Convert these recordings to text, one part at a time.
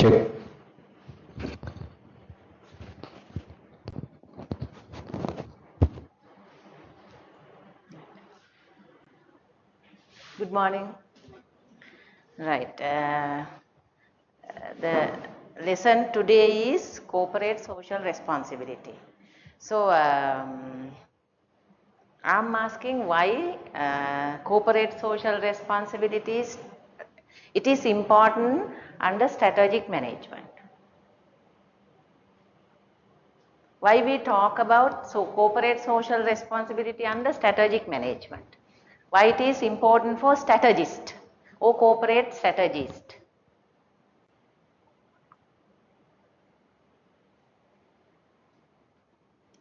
Check. Good morning. Right. The lesson today is corporate social responsibility. So, I'm asking why corporate social responsibilities, it is important under strategic management. Why we talk about corporate social responsibility under strategic management? Why it is important for strategist or corporate strategist?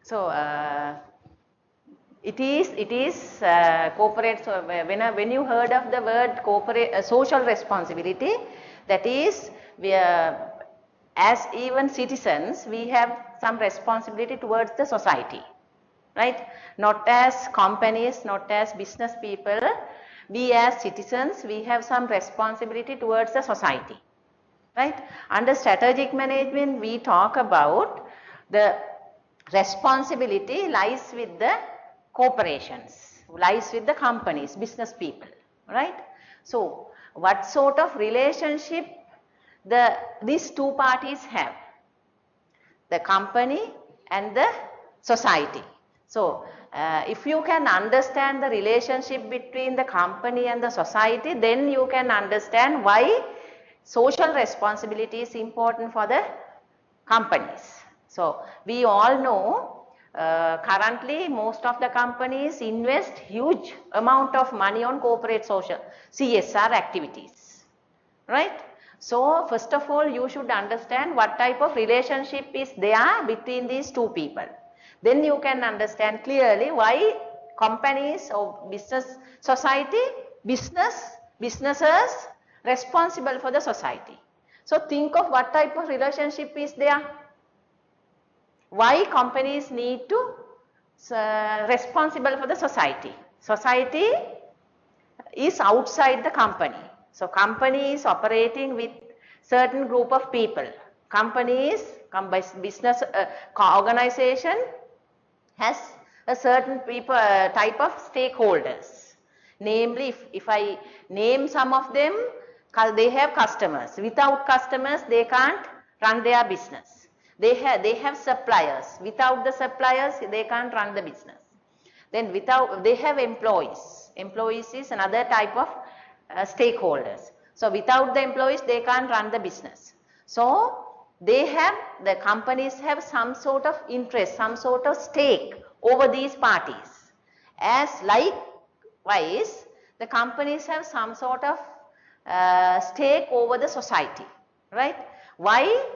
So, it is corporate. So when you heard of the word corporate social responsibility, that is as even citizens we have some responsibility towards the society, right? Not as companies, not as business people. We as citizens, we have some responsibility towards the society, right? Under strategic management, we talk about the responsibility lies with the corporations, lies with the companies, business people, right? So, what sort of relationship these two parties have? The company and the society. So, if you can understand the relationship between the company and the society, then you can understand why social responsibility is important for the companies. So, we all know currently most of the companies invest huge amount of money on corporate social CSR activities, right? So, first of all, you should understand what type of relationship is there between these two people. Then you can understand clearly why companies or business society, businesses responsible for the society. So, think of what type of relationship is there. Why companies need to responsible for the society. Society is outside the company. So, company is operating with certain group of people. Companies, business organization has a certain people type of stakeholders. Namely, if I name some of them, they have customers. Without customers, they can't run their business. They have suppliers. Without the suppliers, they can't run the business. Then they have employees. Employees is another type of stakeholders. So, without the employees, they can't run the business. So, the companies have some sort of interest, some sort of stake over these parties. As likewise, the companies have some sort of stake over the society, right? Why?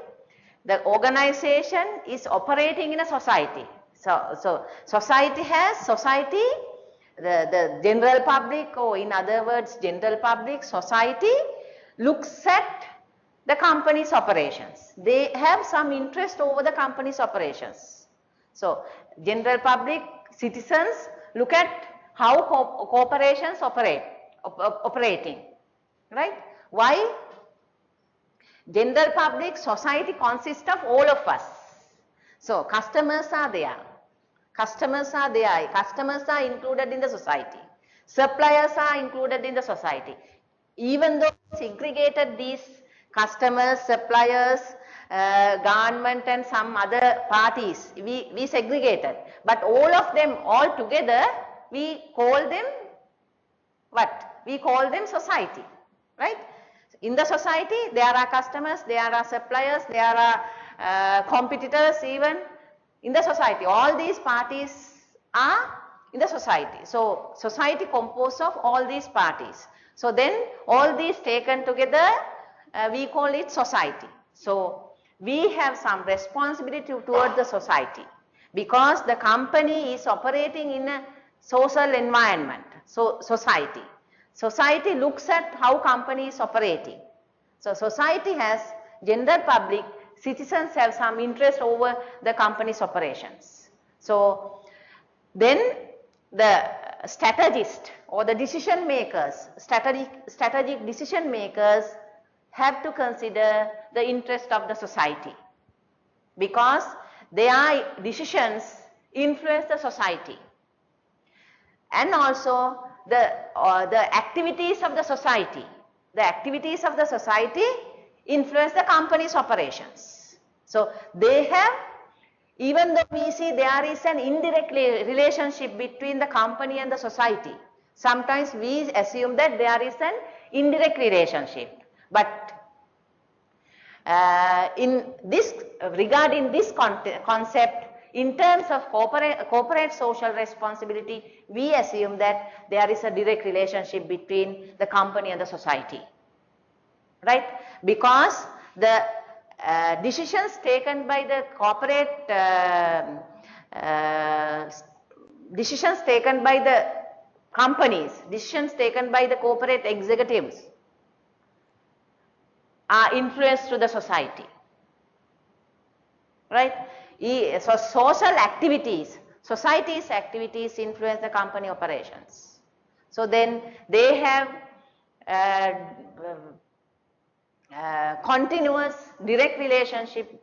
The organization is operating in a society. So society has the general public, or in other words, general public, society looks at the company's operations. They have some interest over the company's operations. So, general public, citizens look at how corporations operating, right? Why? General public, society consists of all of us. So, customers are there. Customers are there. Customers are included in the society. Suppliers are included in the society. Even though segregated these customers, suppliers, government and some other parties, we segregated. But all of them all together, we call them what? We call them society, right? In the society, there are customers, there are suppliers, there are competitors even in the society. All these parties are in the society. So, society composed of all these parties. So, then all these taken together, we call it society. So, we have some responsibility towards the society because the company is operating in a social environment. So, society. Society looks at how company is operating. So, society has general public, citizens have some interest over the company's operations. So, then the strategist or the decision makers, strategic decision makers have to consider the interest of the society, because their decisions influence the society, and also the activities of the society. The activities of the society influence the company's operations. So they have, even though we see there is an indirect relationship between the company and the society, sometimes we assume that there is an indirect relationship. But regarding this concept, in terms of corporate social responsibility, we assume that there is a direct relationship between the company and the society, right? Because the decisions taken by the corporate, decisions taken by the companies, decisions taken by the corporate executives are influenced to the society, right? So social activities, society's activities influence the company operations. So then they have continuous direct relationship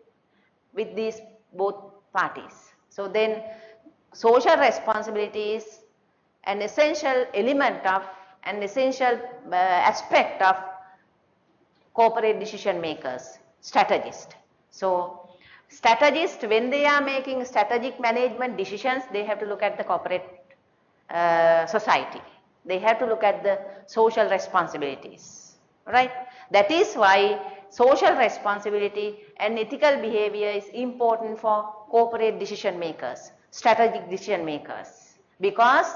with these both parties. So then social responsibility is an essential element of, an essential aspect of corporate decision makers, strategists. So strategists, when they are making strategic management decisions, they have to look at the corporate society. They have to look at the social responsibilities, right? That is why social responsibility and ethical behavior is important for corporate decision makers, strategic decision makers, because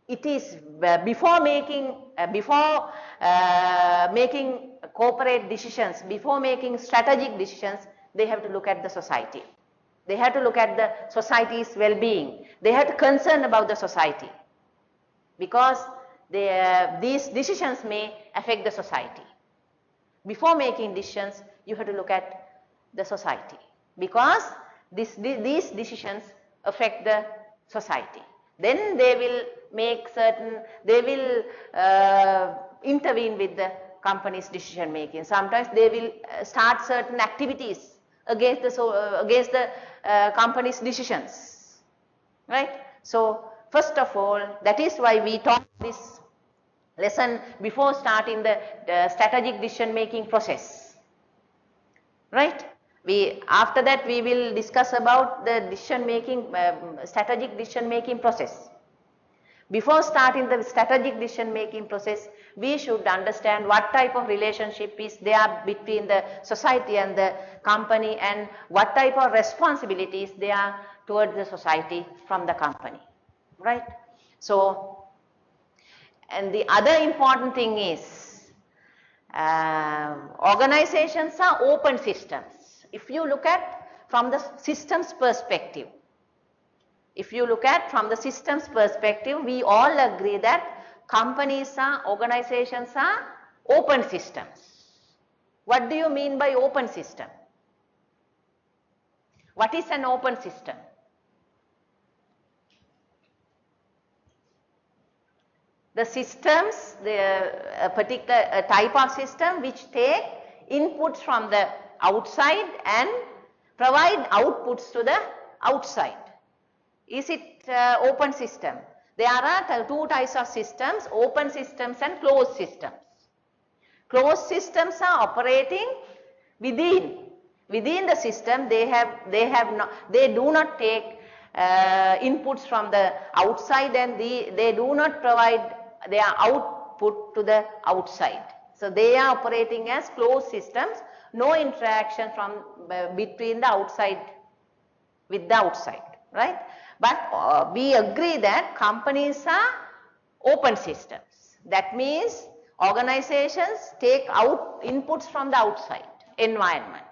it is before making corporate decisions, before making strategic decisions, they have to look at the society. They have to look at the society's well-being. They have to concern about the society, because these decisions may affect the society. Before making decisions, you have to look at the society, because these decisions affect the society. Then they will make certain, they will intervene with the company's decision making. Sometimes they will start certain activities against the company's decisions, right? So first of all, that is why we taught this lesson before starting the strategic decision making process, right? After that we will discuss about the decision making, strategic decision making process. Before starting the strategic decision making process, we should understand what type of relationship is there between the society and the company, and what type of responsibilities there are towards the society from the company, right? So, and the other important thing is, organizations are open systems. If you look at from the systems perspective, from the systems perspective, we all agree that companies are, organizations are open systems. What do you mean by open system? What is an open system? The systems, a particular type of system which take inputs from the outside and provide outputs to the outside. Is it open system? There are two types of systems, open systems and closed systems. Closed systems are operating within the system. They do not take inputs from the outside, and they do not provide their output to the outside. So they are operating as closed systems, no interaction from between the outside with the outside, right? But we agree that companies are open systems. That means organizations take out inputs from the outside environment,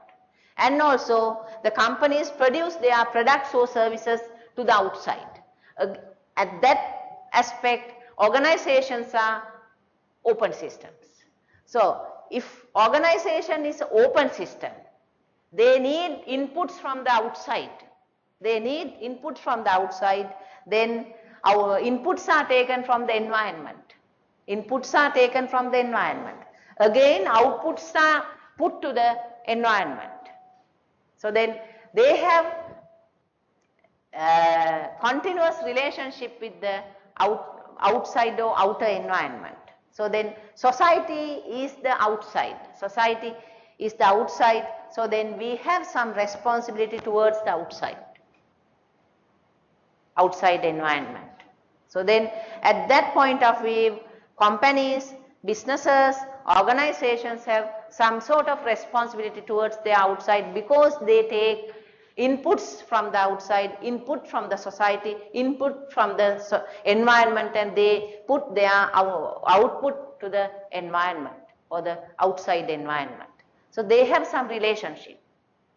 and also the companies produce their products or services to the outside. At that aspect, organizations are open systems. So if organization is an open system, they need inputs from the outside. Then our inputs are taken from the environment. again outputs are put to the environment. So then they have continuous relationship with the outside or outer environment. So then society is the outside. Society is the outside. So then we have some responsibility towards the outside environment. So then at that point of view, companies, businesses, organizations have some sort of responsibility towards the outside because they take inputs from the outside, input from the society, input from the environment, and they put their output to the environment or the outside environment. So they have some relationship.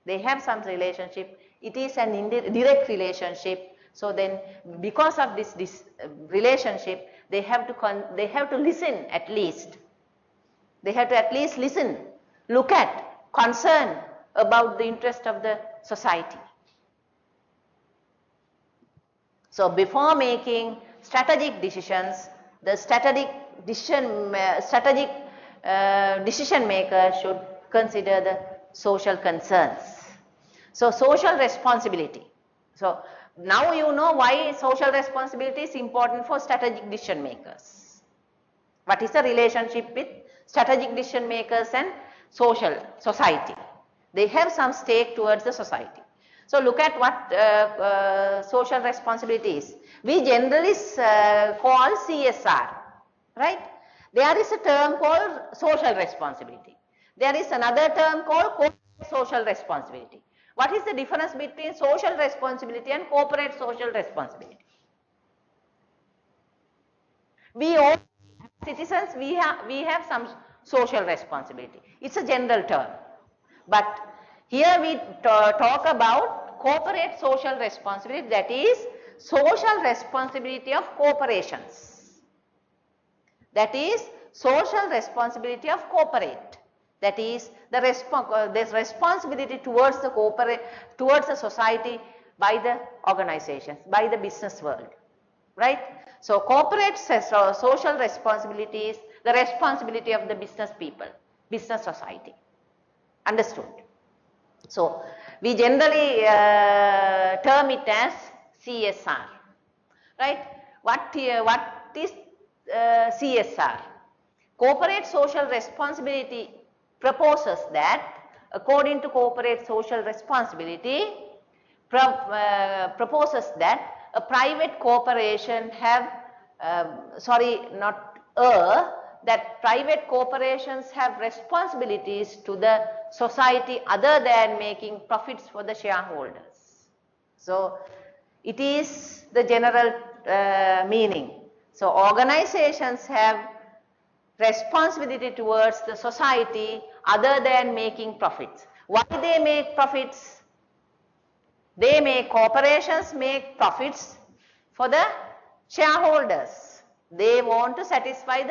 They have some relationship. It is an indirect relationship. So then because of this relationship, they have to listen at least. They have to at least listen, look at, concern about the interest of the society. So before making strategic decisions, the strategic decision maker should consider the social concerns. So social responsibility. So now you know why social responsibility is important for strategic decision makers. What is the relationship with strategic decision makers and society? They have some stake towards the society. So look at what social responsibility is. We generally call CSR, right? There is a term called social responsibility. There is another term called corporate social responsibility. What is the difference between social responsibility and corporate social responsibility? We all citizens, we have some social responsibility. It's a general term. But here we talk about corporate social responsibility, that is social responsibility of corporations. That is social responsibility of corporate. That is the responsibility towards the towards the society by the organizations, by the business world, right? So corporate social responsibility is the responsibility of the business people, business society. Understood? So we generally term it as CSR, right? What is CSR? Corporate social responsibility proposes that, according to corporate social responsibility, proposes that a private corporation have, that private corporations have responsibilities to the society other than making profits for the shareholders. So it is the general meaning. So organizations have responsibility towards the society other than making profits. Why they make profits? Corporations make profits for the shareholders. They want to satisfy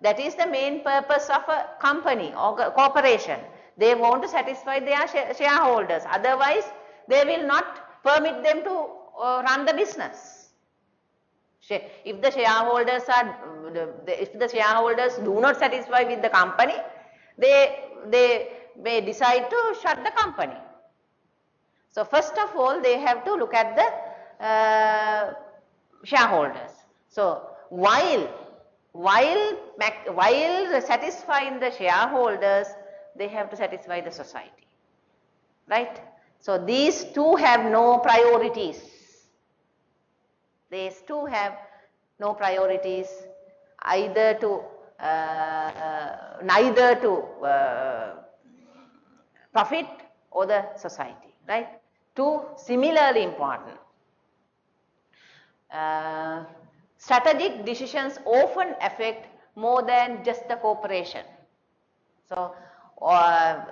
that is the main purpose of a company or corporation. They want to satisfy their shareholders. Otherwise, they will not permit them to run the business. If the shareholders do not satisfy with the company, they may decide to shut the company. So first of all, they have to look at the shareholders. So while satisfying the shareholders, they have to satisfy the society, right? So these two have no priorities. These two have no priorities, neither to profit or the society, right? Two similarly important. Strategic decisions often affect more than just the corporation. So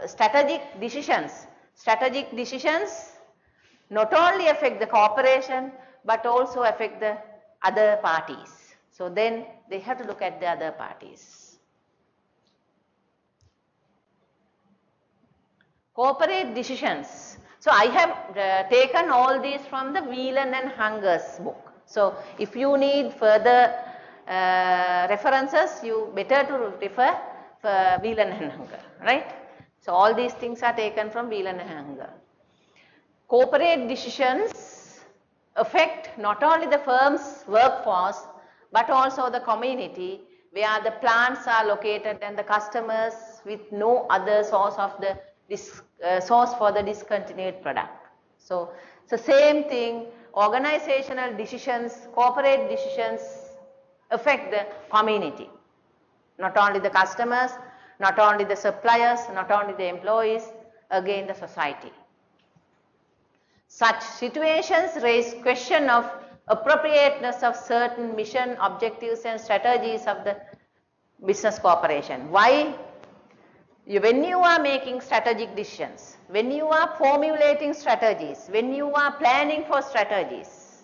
strategic decisions not only affect the corporation but also affect the other parties. So then they have to look at the other parties. Corporate decisions. So I have taken all these from the Whelan and Hunger's book. So if you need further references, you better to refer Whelan and Hunger, right? So all these things are taken from Whelan and Hunger. Corporate decisions affect not only the firm's workforce but also the community where the plants are located and the customers with no other source of the source for the discontinued product. So it's the same thing. Organizational decisions, corporate decisions affect the community. Not only the customers, not only the suppliers, not only the employees, again the society. Such situations raise question of appropriateness of certain mission, objectives and strategies of the business corporation. Why? When you are making strategic decisions, when you are formulating strategies, when you are planning for strategies.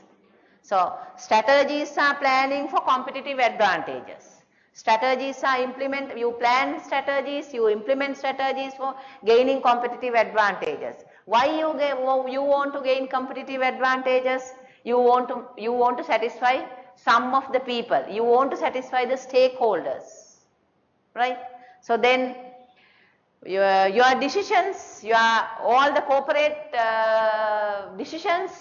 So, strategies are planning for competitive advantages. Strategies are you plan strategies, you implement strategies for gaining competitive advantages. Why you want to gain competitive advantages? You want to satisfy some of the people. You want to satisfy the stakeholders, right? So then your decisions, all the corporate decisions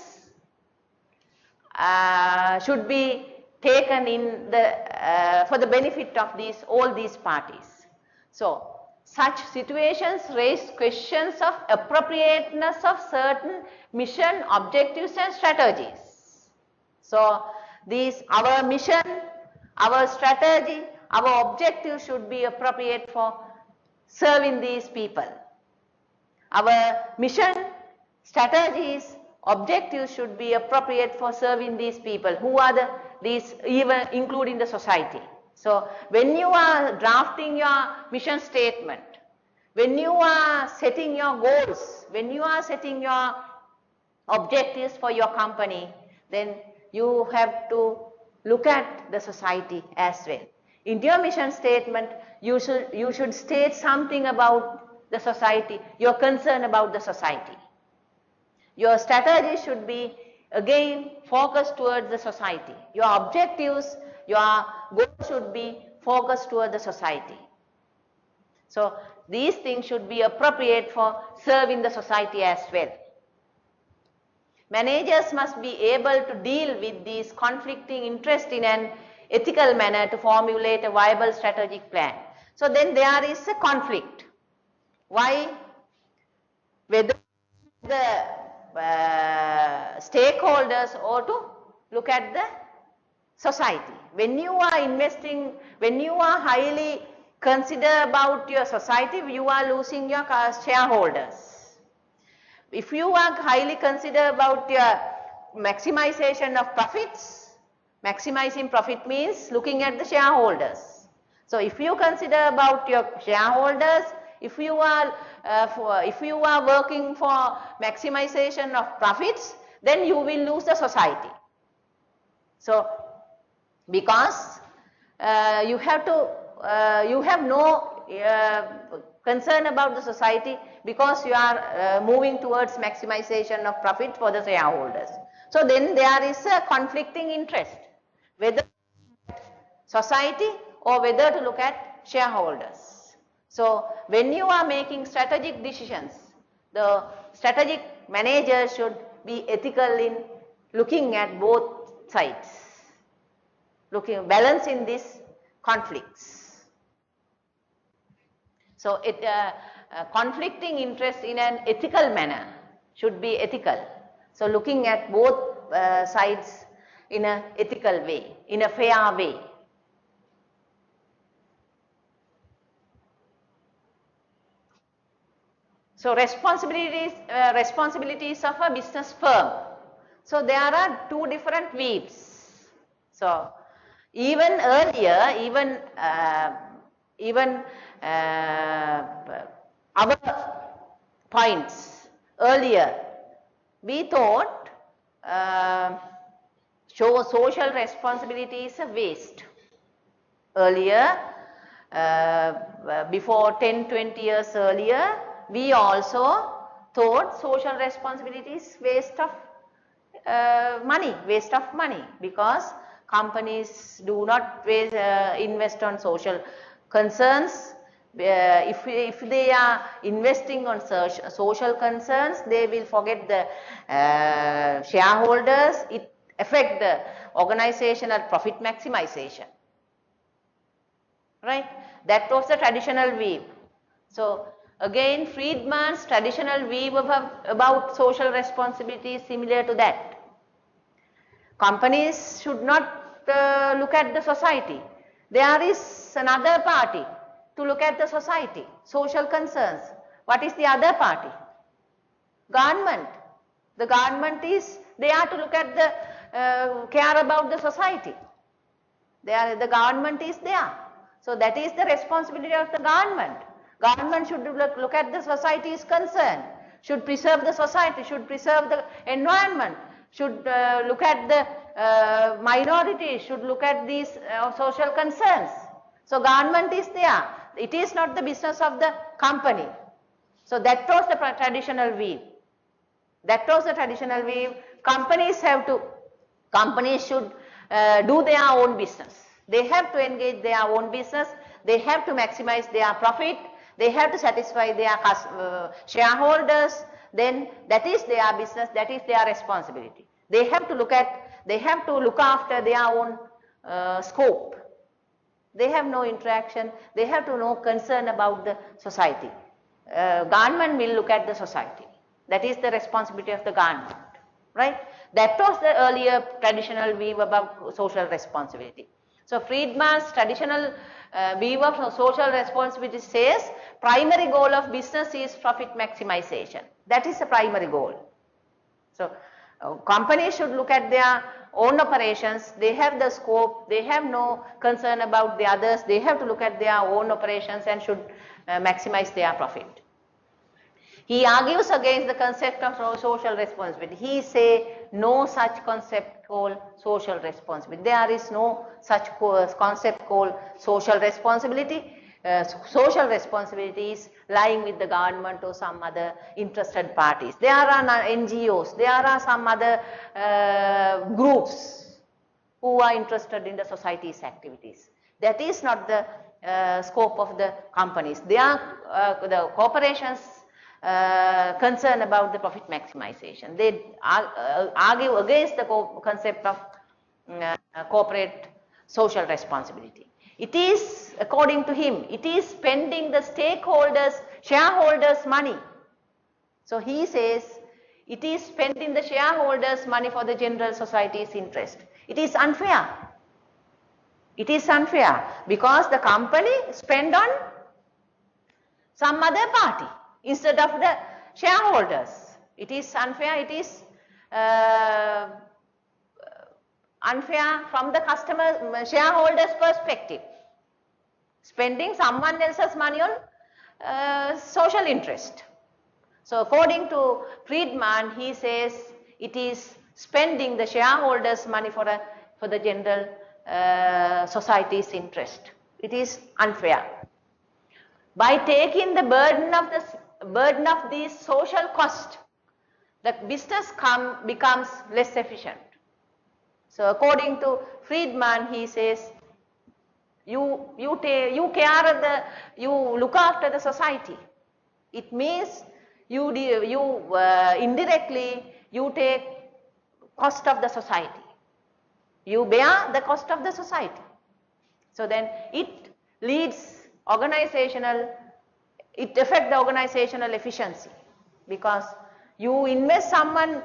should be taken in for the benefit of all these parties. So such situations raise questions of appropriateness of certain mission, objectives and strategies. So our mission, our strategy, our objective should be appropriate for serving these people. Our mission, strategies, objectives should be appropriate for serving these people. Who are these, even including the society. So when you are drafting your mission statement, when you are setting your goals, when you are setting your objectives for your company, then you have to look at the society as well. In your mission statement, you should state something about the society, your concern about the society. Your strategy should be again focused towards the society. Your objectives, your goals should be focused towards the society. So these things should be appropriate for serving the society as well. Managers must be able to deal with these conflicting interests in an ethical manner to formulate a viable strategic plan. So then there is a conflict. Why? Whether the stakeholders or to look at the society. When you are investing, when you are highly consider about your society, you are losing your shareholders. If you are highly consider about your maximization of profits, maximizing profit means looking at the shareholders. So if you consider about your shareholders, if you are working for maximization of profits, then you will lose the society. So because you have no concern about the society, because you are moving towards maximization of profit for the shareholders. So then there is a conflicting interest, whether society or whether to look at shareholders. So when you are making strategic decisions, the strategic manager should be ethical in looking at both sides, balancing these conflicts. So conflicting interests in an ethical manner should be ethical. So looking at both sides in an ethical way, in a fair way. So responsibilities of a business firm. So there are two different views. So even earlier, even our points earlier, we thought social responsibility is a waste. Earlier, before 10-20 years earlier, we also thought social responsibility is waste of money, because companies do not invest on social concerns. If they are investing on social concerns, they will forget the shareholders. It affects the organizational profit maximization. Right? That was the traditional view. So again, Friedman's traditional view about social responsibility is similar to that. Companies should not look at the society. There is another party to look at the society, social concerns. What is the other party? Government. The government is there to look at the, care about the society. The government is there. So that is the responsibility of the government. Government should look at the society's concern, should preserve the society, should preserve the environment, should look at the minorities, should look at these social concerns. So government is there. It is not the business of the company. So that was the traditional view. That was the traditional view. Companies should do their own business. They have to engage their own business. They have to maximize their profit. They have to satisfy their shareholders. Then that is their business. That is their responsibility. They have to look after their own scope. They have no interaction. They have to no concern about the society. Government will look at the society. That is the responsibility of the government, right? That was the earlier traditional view about social responsibility. So Friedman's traditional view of social responsibility says primary goal of business is profit maximization. That is the primary goal. So companies should look at their own operations. They have the scope. They have no concern about the others. They have to look at their own operations and should maximize their profit. He argues against the concept of social responsibility. He says no such concept called social responsibility. There is no such concept called social responsibility. Social responsibility is lying with the government or some other interested parties. There are NGOs, there are some other groups who are interested in the society's activities. That is not the scope of the companies. They are the corporations concerned about the profit maximization. They argue against the concept of corporate social responsibility. It is, according to him, it is spending the stakeholders, shareholders' money. So he says it is spending the shareholders' money for the general society's interest. It is unfair. It is unfair because the company spend on some other party instead of the shareholders. It is unfair. It is unfair from the customer shareholders' perspective. Spending someone else's money on social interest. So according to Friedman, he says it is spending the shareholders' money for the general society's interest. It is unfair. By taking the burden of these social costs, the business becomes less efficient. So according to Friedman, he says you look after the society. It means you indirectly you take cost of the society. You bear the cost of the society. So then it leads it affects the organizational efficiency because you invest someone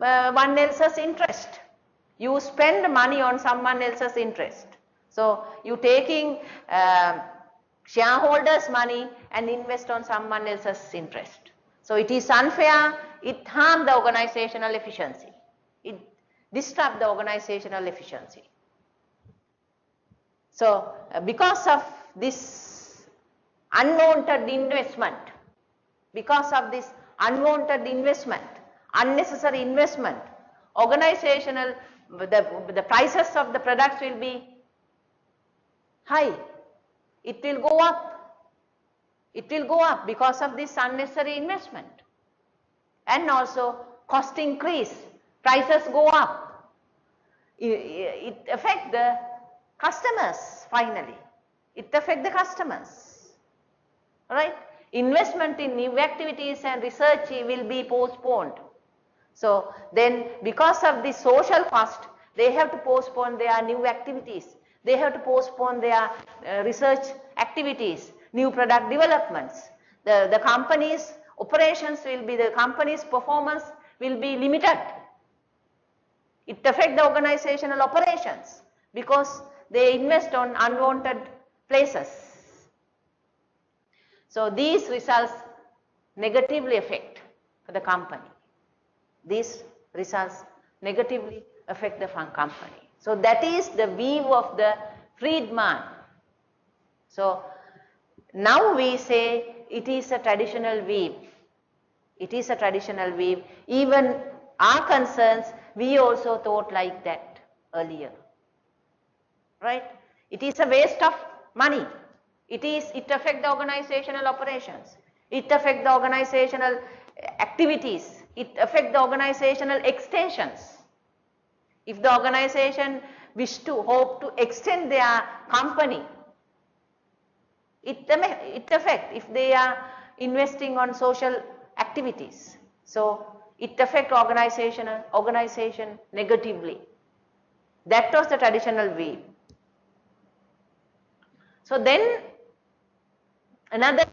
else's interest. You spend money on someone else's interest. So you taking shareholders' money and invest on someone else's interest. So it is unfair. It harms the organizational efficiency. It disturbs the organizational efficiency. So because of this unwanted investment, unnecessary investment, the prices of the products will be high. It will go up. It will go up because of this unnecessary investment. And also cost increase, prices go up. It affects the customers finally. It affects the customers, right? Investment in new activities and research will be postponed. So then because of the social cost, they have to postpone their new activities. They have to postpone their research activities, new product developments. The company's operations will be, the company's performance will be limited. It affects the organizational operations because they invest on unwanted places. So these results negatively affect the company. These results negatively affect the company. So that is the view of the freedman. So now we say it is a traditional view. It is a traditional view. Even our concerns, we also thought like that earlier, right? It is a waste of money. It affects the organizational operations. It affects the organizational activities. It affects the organizational extensions. If the organization hope to extend their company, it affects if they are investing on social activities. So it affects organization negatively. That was the traditional view. So then another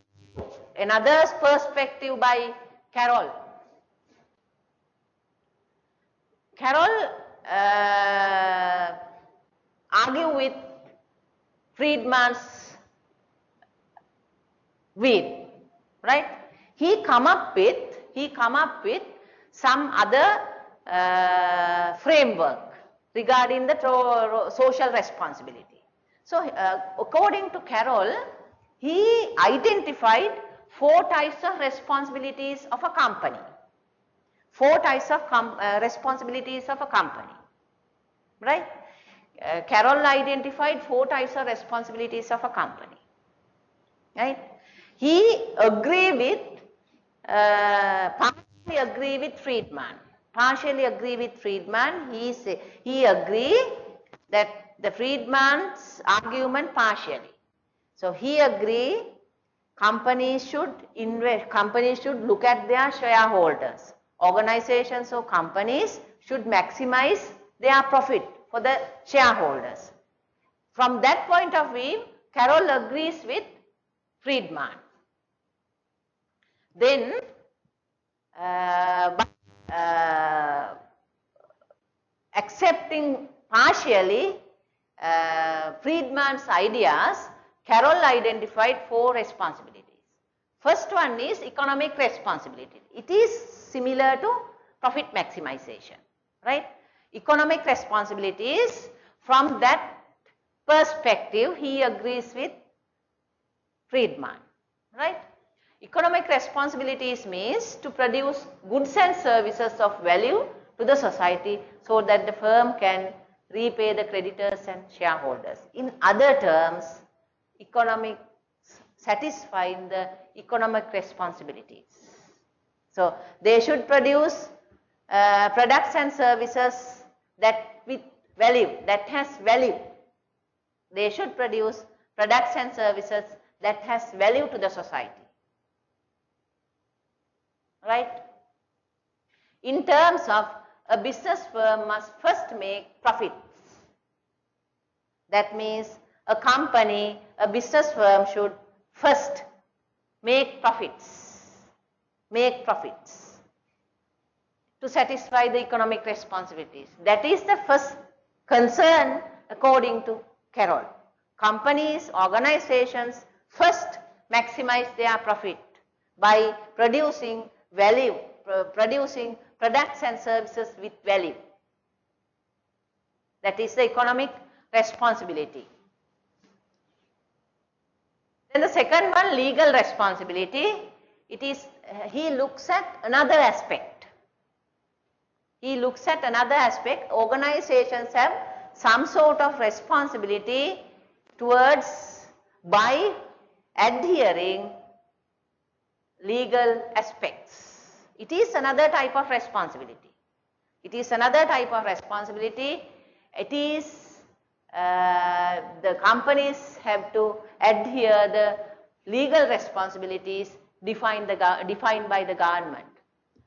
perspective by Carroll. Carroll argue with Friedman's view, right? He come up with some other framework regarding the social responsibility. So according to Carroll, he identified 4 types of responsibilities of a company. 4 types of responsibilities of a company, right? Carroll identified 4 types of responsibilities of a company, right? He partially agree with Friedman. He agree that the Friedman's argument partially. So he agree companies should look at their shareholders. Organizations or companies should maximize their profit for the shareholders. From that point of view, Carroll agrees with Friedman. Then accepting partially Friedman's ideas, Carroll identified 4 responsibilities. First one is economic responsibility. It is similar to profit maximization, right? Economic responsibilities, from that perspective, he agrees with Friedman, right? Economic responsibilities means to produce goods and services of value to the society so that the firm can repay the creditors and shareholders. In other terms, satisfying the economic responsibilities. So they should produce products and services that with value, that has value. They should produce products and services that has value to the society, right? In terms of a business firm must first make profits. That means a company, a business firm should first make profits to satisfy the economic responsibilities. That is the first concern according to Carroll. Companies, organizations first maximize their profit by producing value, producing products and services with value. That is the economic responsibility. Then the second one, legal responsibility. It is, he looks at another aspect. Organizations have some sort of responsibility towards by adhering legal aspects. It is another type of responsibility. It is the companies have to adhere the legal responsibilities defined by the government,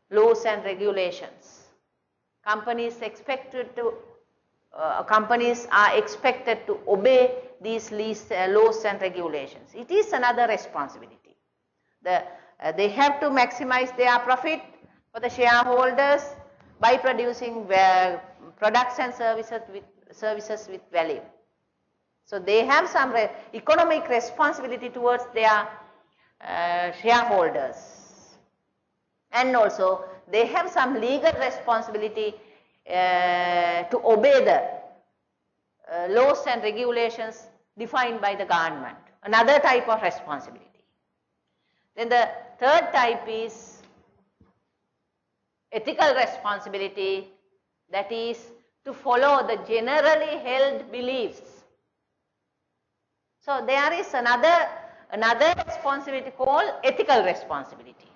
laws and regulations. Companies are expected to obey these laws and regulations. It is another responsibility. They have to maximize their profit for the shareholders by producing products and services with value. So they have some economic responsibility towards their shareholders, and also they have some legal responsibility to obey the laws and regulations defined by the government. Another type of responsibility. Then the third type is ethical responsibility, that is to follow the generally held beliefs. So there is another responsibility called ethical responsibility.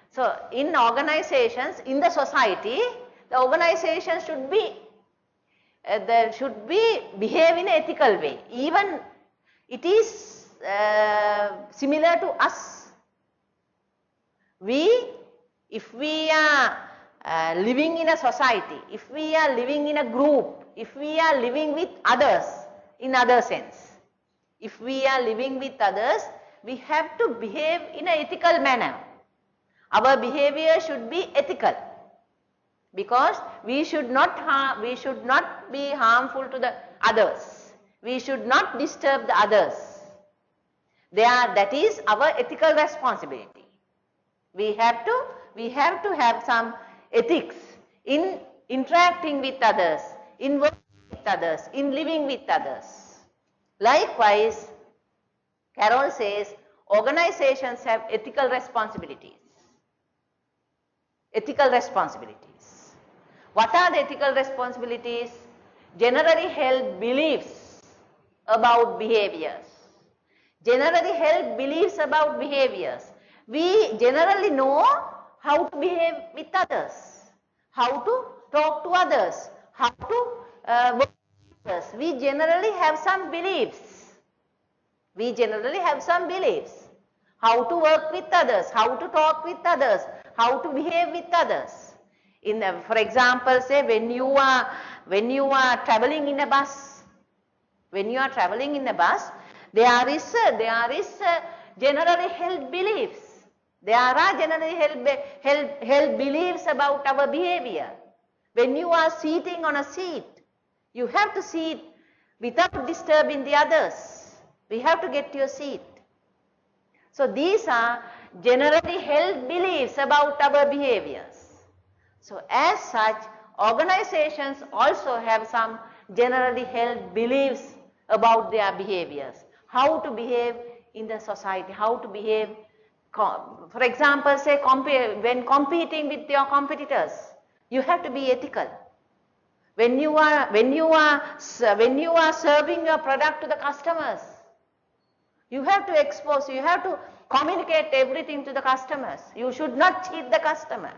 So in organizations, in the society, the organization should behave in an ethical way. Even it is similar to us. If we are living in a society, if we are living in a group, if we are living with others in other sense, if we are living with others, we have to behave in an ethical manner. Our behavior should be ethical, because we should not be harmful to the others. We should not disturb the others. That is our ethical responsibility. We have to have some ethics in interacting with others, in working with others, in living with others. Likewise, Carroll says organizations have ethical responsibilities. Ethical responsibilities. What are the ethical responsibilities? Generally held beliefs about behaviors. Generally held beliefs about behaviors. We generally know how to behave with others, how to talk to others, how to work with others. We generally have some beliefs. We generally have some beliefs. How to work with others, how to talk with others, how to behave with others. For example, say when you are traveling in a bus, there is generally held beliefs. There are generally held beliefs about our behavior. When you are sitting on a seat, you have to sit without disturbing the others. We have to get to your seat. So these are generally held beliefs about our behaviors. So as such, organizations also have some generally held beliefs about their behaviors. How to behave in the society, how to behave, for example, say when competing with your competitors, you have to be ethical. When you are serving your product to the customers, you have to expose, you have to communicate everything to the customers. You should not cheat the customer.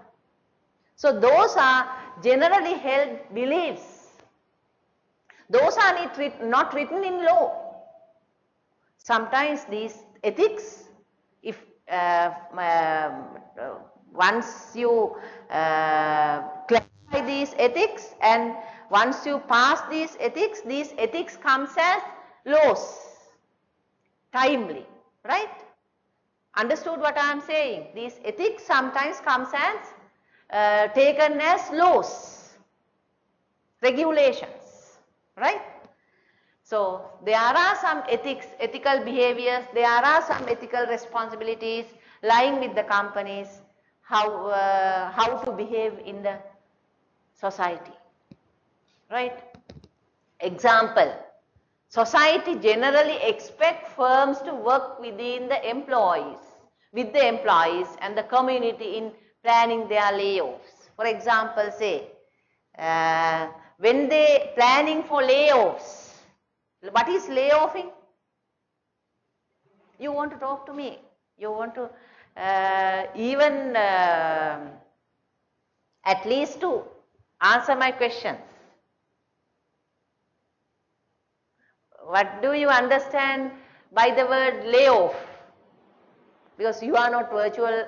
So those are generally held beliefs. Those are not written in law. Sometimes these ethics, if once you clarify these ethics and once you pass these ethics comes as laws, timely, right? Understood what I am saying? These ethics sometimes comes as taken as laws, regulations, right? So there are some ethical behaviors, there are some ethical responsibilities lying with the companies, how to behave in the society, right? Example, society generally expects firms to work with the employees and the community in planning their layoffs. For example, say, when they planning for layoffs, what is layoffing? You want to talk to me. You want to even at least to answer my questions. What do you understand by the word layoff? Because you are not virtual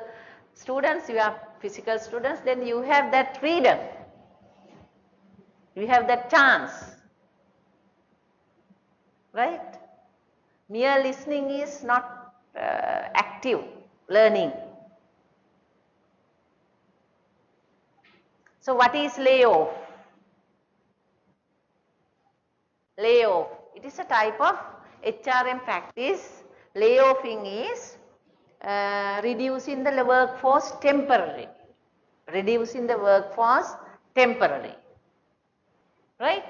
students, you are physical students, then you have that freedom. You have that chance. Right? Mere listening is not active learning. So what is layoff? Layoff. It is a type of HRM practice. Layoffing is reducing the workforce temporarily. Reducing the workforce temporarily. Right?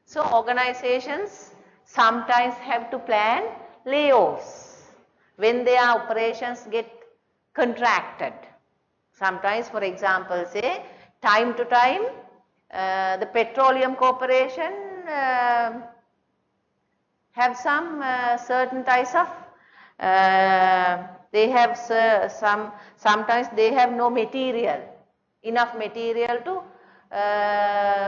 So organizations sometimes have to plan layoffs when their operations get contracted. Sometimes, for example, say time to time the petroleum corporation have some certain types of they have sometimes they have no material, enough material to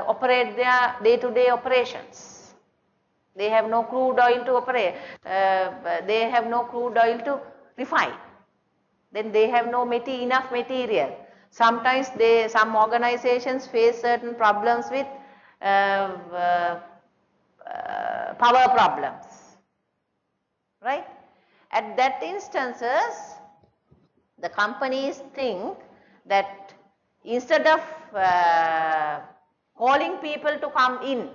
operate their day-to-day operations. They have no crude oil to operate, they have no crude oil to refine. Then they have no enough material. Sometimes some organizations face certain problems with power problems, right? At that instances, the companies think that instead of calling people to come in,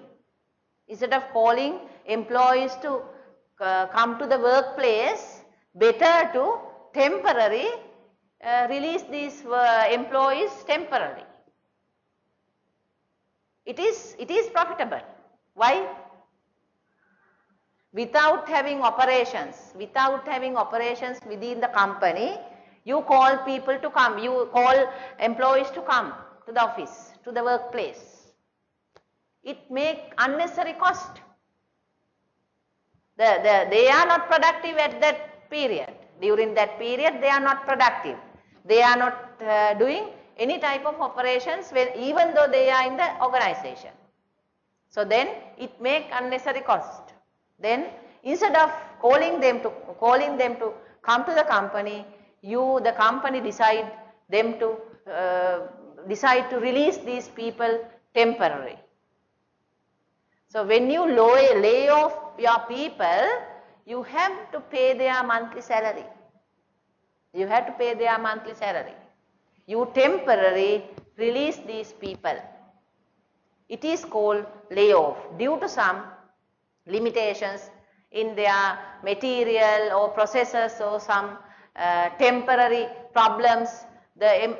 instead of calling employees to come to the workplace, better to temporarily release these employees temporarily. It is profitable. Why? Without having operations within the company, you call people to come, you call employees to come to the office, to the workplace. It makes unnecessary cost. They are not productive at that period. During that period, they are not productive. They are not doing any type of operations even though they are in the organization. So then it makes unnecessary cost. Then instead of calling them to come to the company, the company decide to release these people temporarily. So when you lay off your people, you have to pay their monthly salary. You have to pay their monthly salary. You temporarily release these people. It is called layoff due to some limitations in their material or processes or some temporary problems. The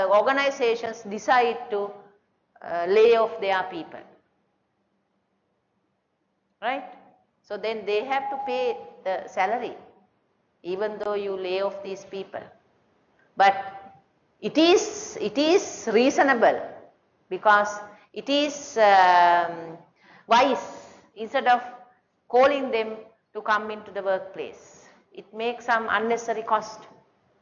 organizations decide to lay off their people. Right? So then they have to pay the salary even though you lay off these people. But it is reasonable because it is wise instead of calling them to come into the workplace. It makes some unnecessary cost.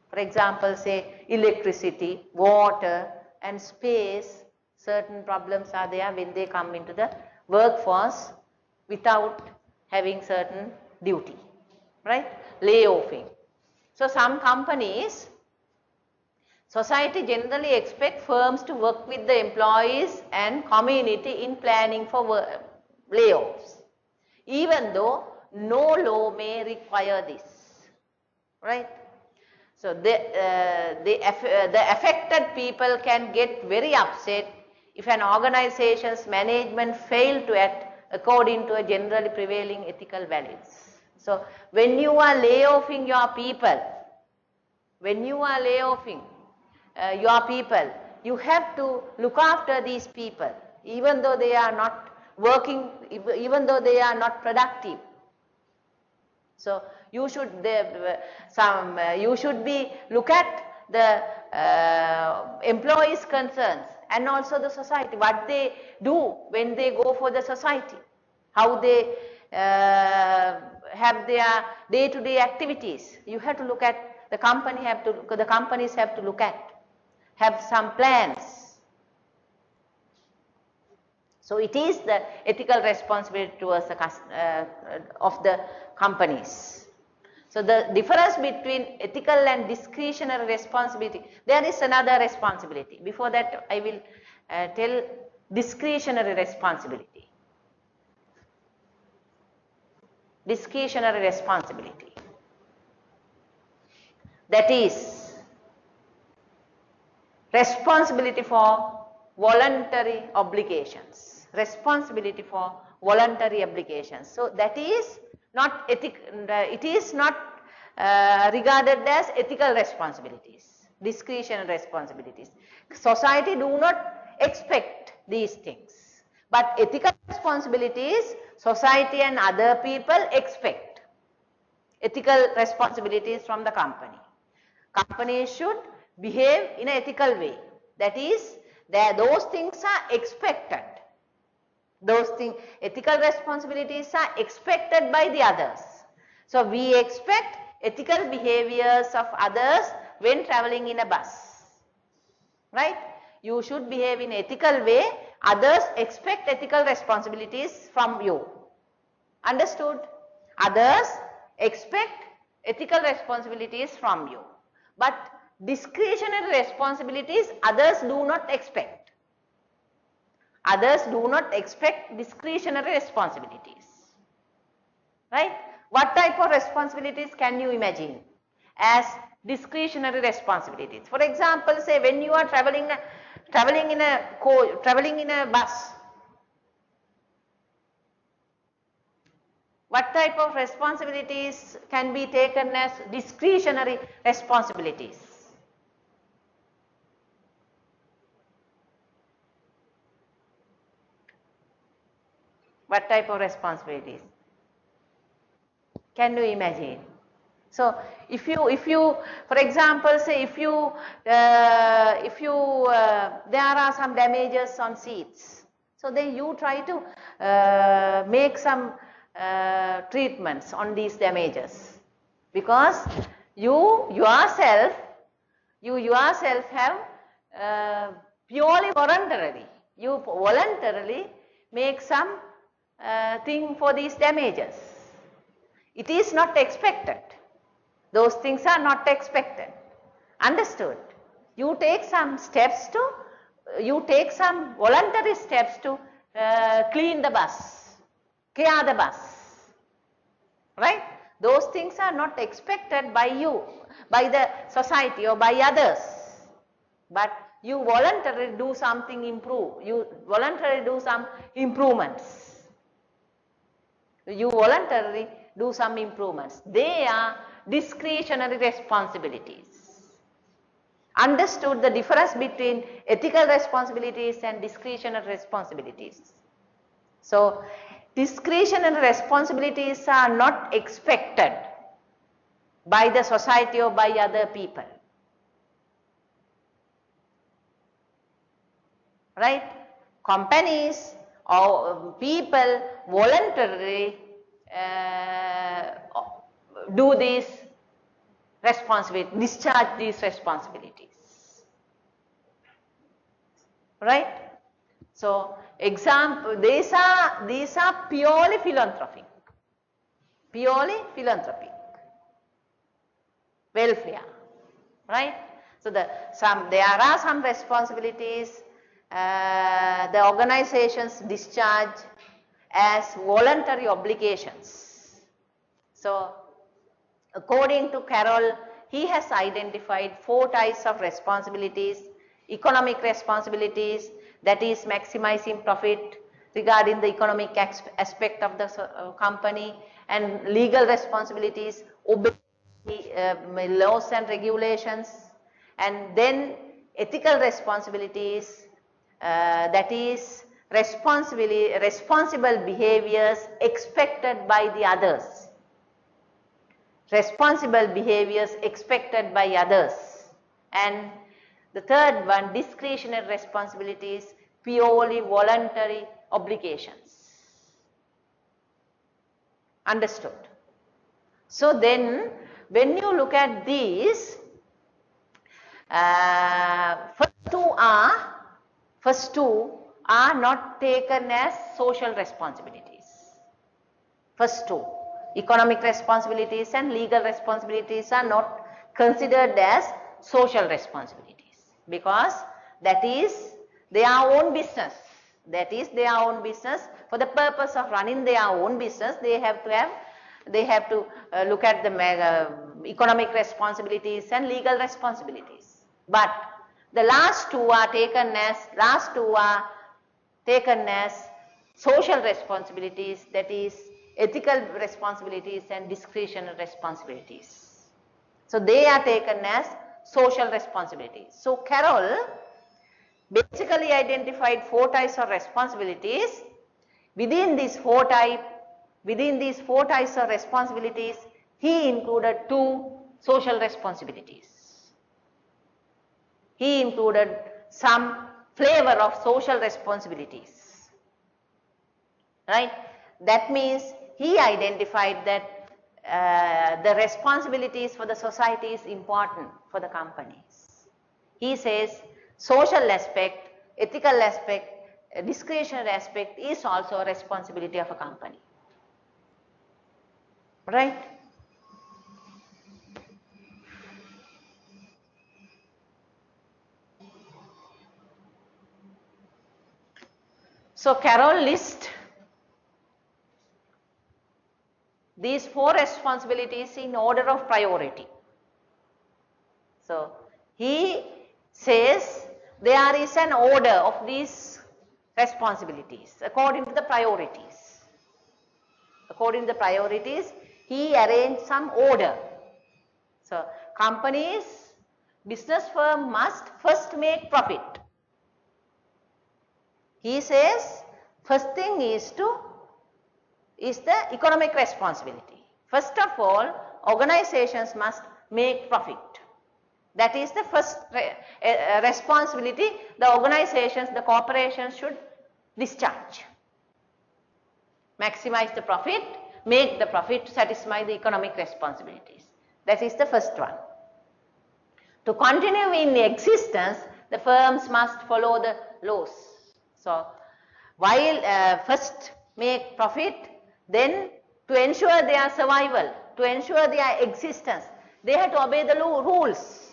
For example, say electricity, water and space, certain problems are there when they come into the workforce without having certain duty, right? Layoffing. So some companies, society generally expect firms to work with the employees and community in planning for layoffs, even though no law may require this, right? So the affected people can get very upset if an organization's management fail to act according to a generally prevailing ethical values. So when you are layoffing your people, you have to look after these people, even though they are not working, even though they are not productive. So you should look at the employees' concerns and also the society, what they do when they go for the society, how they have their day-to-day activities. You have to look at the companies have to look at, have some plans. So it is the ethical responsibility towards the of the companies. So the difference between ethical and discretionary responsibility, there is another responsibility. Before that, I will tell discretionary responsibility. Discretionary responsibility. That is responsibility for voluntary obligations. Responsibility for voluntary obligations. So that is not it is not regarded as ethical responsibilities, discretionary responsibilities. Society do not expect these things, but ethical responsibilities society and other people expect. Ethical responsibilities from the company. Companies should behave in an ethical way. That is, those things are expected. Those things, ethical responsibilities are expected by the others. So we expect ethical behaviors of others when traveling in a bus. Right? You should behave in an ethical way. Others expect ethical responsibilities from you. Understood? Others expect ethical responsibilities from you. But discretionary responsibilities others do not expect. Others do not expect discretionary responsibilities. Right? What type of responsibilities can you imagine as discretionary responsibilities? For example, say when you are traveling in a bus, what type of responsibilities can be taken as discretionary responsibilities? What type of responsibilities? Can you imagine? So if you, for example, say if there are some damages on seats, so then you try to make some treatments on these damages, because you yourself have purely voluntarily, you voluntarily make some thing for these damages. It is not expected. Those things are not expected. Understood? You take some steps to, you take some voluntary steps to clean the bus, clear the bus. Right? Those things are not expected by you, by the society or by others. But you voluntarily do something you voluntarily do some improvements. You voluntarily do some improvements. They are discretionary responsibilities. Understood the difference between ethical responsibilities and discretionary responsibilities. So, discretionary responsibilities are not expected by the society or by other people. Right? Companies or people voluntarily do these responsibilities, discharge these responsibilities. Right? So, example, these are purely philanthropic. Purely philanthropic. Welfare. Right? So, there are some responsibilities the organizations discharge as voluntary obligations. So, according to Carroll, he has identified 4 types of responsibilities: economic responsibilities, that is maximizing profit regarding the economic aspect of the company, and legal responsibilities, obeying laws and regulations, and then ethical responsibilities, that is responsible behaviors expected by the others. Responsible behaviors expected by others. And the third one, discretionary responsibilities, purely voluntary obligations. Understood? So then, when you look at these, first two are not taken as social responsibilities. First two, economic responsibilities and legal responsibilities are not considered as social responsibilities because that is their own business. That is their own business. For the purpose of running their own business, they have to look at the economic responsibilities and legal responsibilities. But the last two are taken as social responsibilities, that is ethical responsibilities and discretionary responsibilities. So they are taken as social responsibilities. So Carroll basically identified 4 types of responsibilities. Within these four types of responsibilities, he included 2 social responsibilities. He included some flavor of social responsibilities, right? That means he identified that the responsibilities for the society is important for the companies. He says social aspect, ethical aspect, discretionary aspect is also a responsibility of a company, right? So Carroll lists these 4 responsibilities in order of priority. So he says there is an order of these responsibilities according to the priorities. According to the priorities, he arranged some order. So companies, business firm must first make profit. He says first thing is the economic responsibility. First of all, organizations must make profit. That is the first responsibility the organizations, the corporations should discharge. Maximize the profit, make the profit to satisfy the economic responsibilities. That is the first one. To continue in existence, the firms must follow the laws. So, while first make profit, then to ensure their survival, to ensure their existence, they have to obey the rules.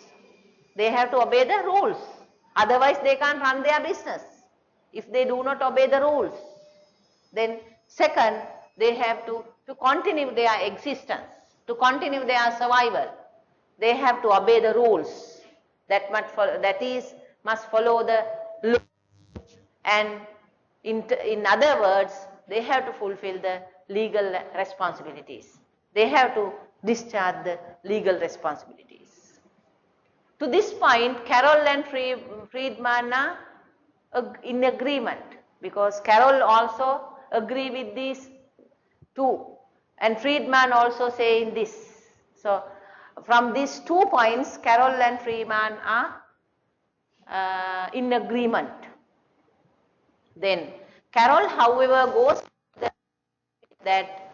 They have to obey the rules. Otherwise, they can't run their business if they do not obey the rules. Then second, they have to continue their existence, to continue their survival. They have to obey the rules. Must follow the law. And in other words, they have to fulfill the legal responsibilities. They have to discharge the legal responsibilities. To this point, Carroll and Friedman are in agreement because Carroll also agree with these 2 and Friedman also say in this. So, from these 2 points, Carroll and Friedman are in agreement. Then Carroll, however, goes that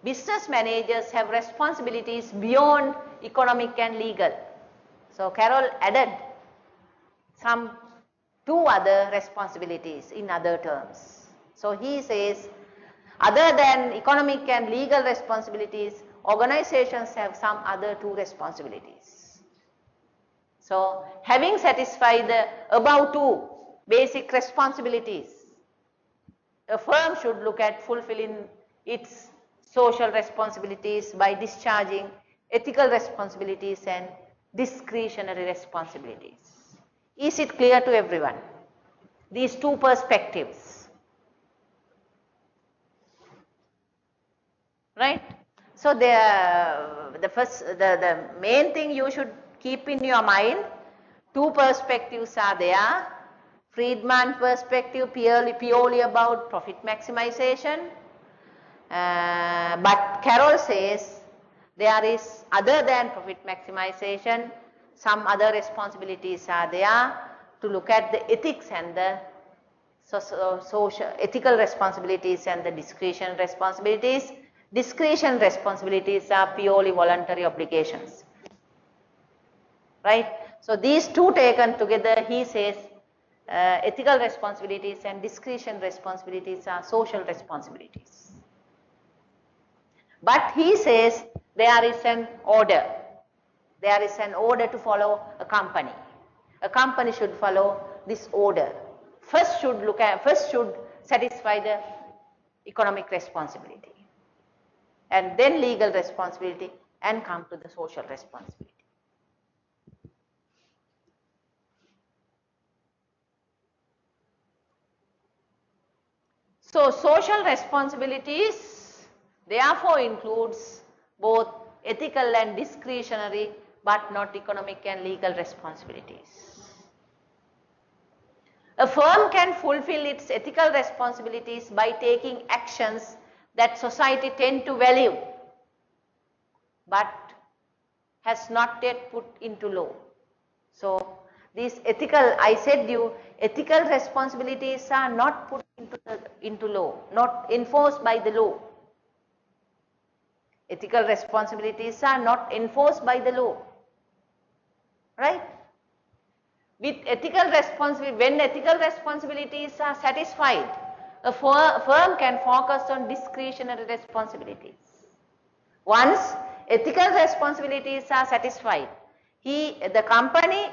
business managers have responsibilities beyond economic and legal. So Carroll added some 2 other responsibilities in other terms. So he says, other than economic and legal responsibilities, organizations have some other 2 responsibilities. So having satisfied the above 2 basic responsibilities, a firm should look at fulfilling its social responsibilities by discharging ethical responsibilities and discretionary responsibilities. Is it clear to everyone? These 2 perspectives, right? So the main thing you should keep in your mind, 2 perspectives are there. Friedman perspective purely about profit maximization, but Carroll says there is, other than profit maximization, some other responsibilities are there to look at the ethics and the social ethical responsibilities and the discretion responsibilities. Discretion responsibilities are purely voluntary obligations, right? So these 2 taken together, he says ethical responsibilities and discretion responsibilities are social responsibilities. But he says there is an order. There is an order to follow a company. A company should follow this order. First should satisfy the economic responsibility, and then legal responsibility, and come to the social responsibility. So social responsibilities therefore includes both ethical and discretionary, but not economic and legal responsibilities. A firm can fulfill its ethical responsibilities by taking actions that society tend to value, but has not yet put into law. So these ethical, I said you, ethical responsibilities are not put into law, not enforced by the law. Ethical responsibilities are not enforced by the law, right? With ethical responsibility, when ethical responsibilities are satisfied, a firm can focus on discretionary responsibilities. Once ethical responsibilities are satisfied, the company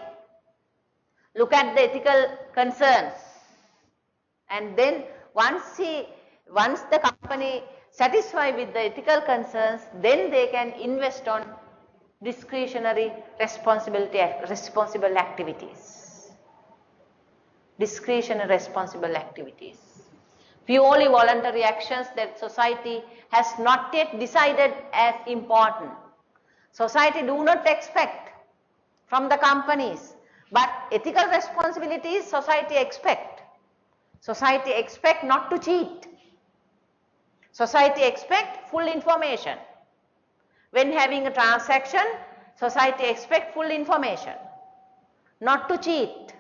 look at the ethical concerns, and then once the company satisfied with the ethical concerns, then they can invest on discretionary responsible activities. Discretionary responsible activities. Purely voluntary actions that society has not yet decided as important. Society do not expect from the companies, but ethical responsibilities society expect. Society expect not to cheat. Society expect full information. When having a transaction, society expect full information, not to cheat.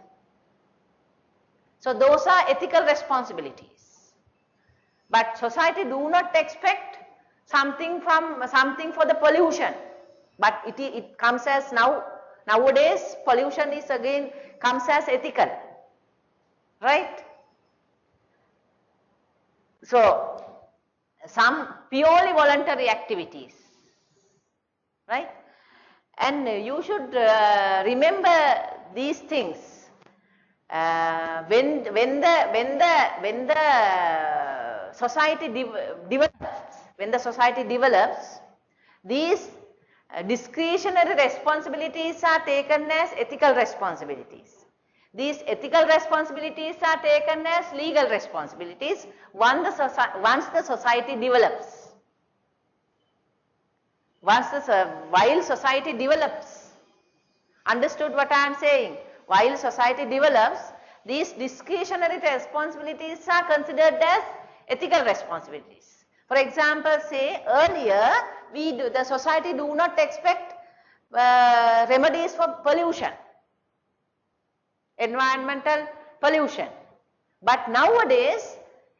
So those are ethical responsibilities. But society do not expect something for the pollution. But it comes as nowadays pollution is again comes as ethical, right? So some purely voluntary activities, right? And you should remember these things. When the society develops, these discretionary responsibilities are taken as ethical responsibilities. These ethical responsibilities are taken as legal responsibilities once the society develops. While society develops, understood what I am saying? While society develops, these discretionary responsibilities are considered as ethical responsibilities. For example, say earlier the society do not expect remedies for pollution, environmental pollution, but nowadays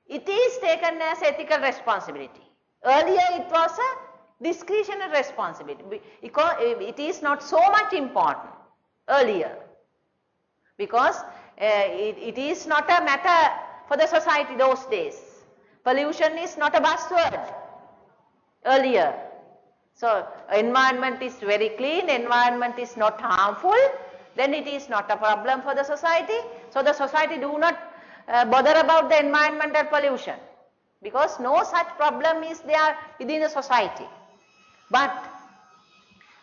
it is taken as ethical responsibility. Earlier it was a discretionary responsibility because it is not so much important earlier, because it is not a matter for the society those days. Pollution is not a buzzword earlier. So environment is very clean, environment is not harmful, then it is not a problem for the society. So the society do not bother about the environmental pollution, because no such problem is there within the society. But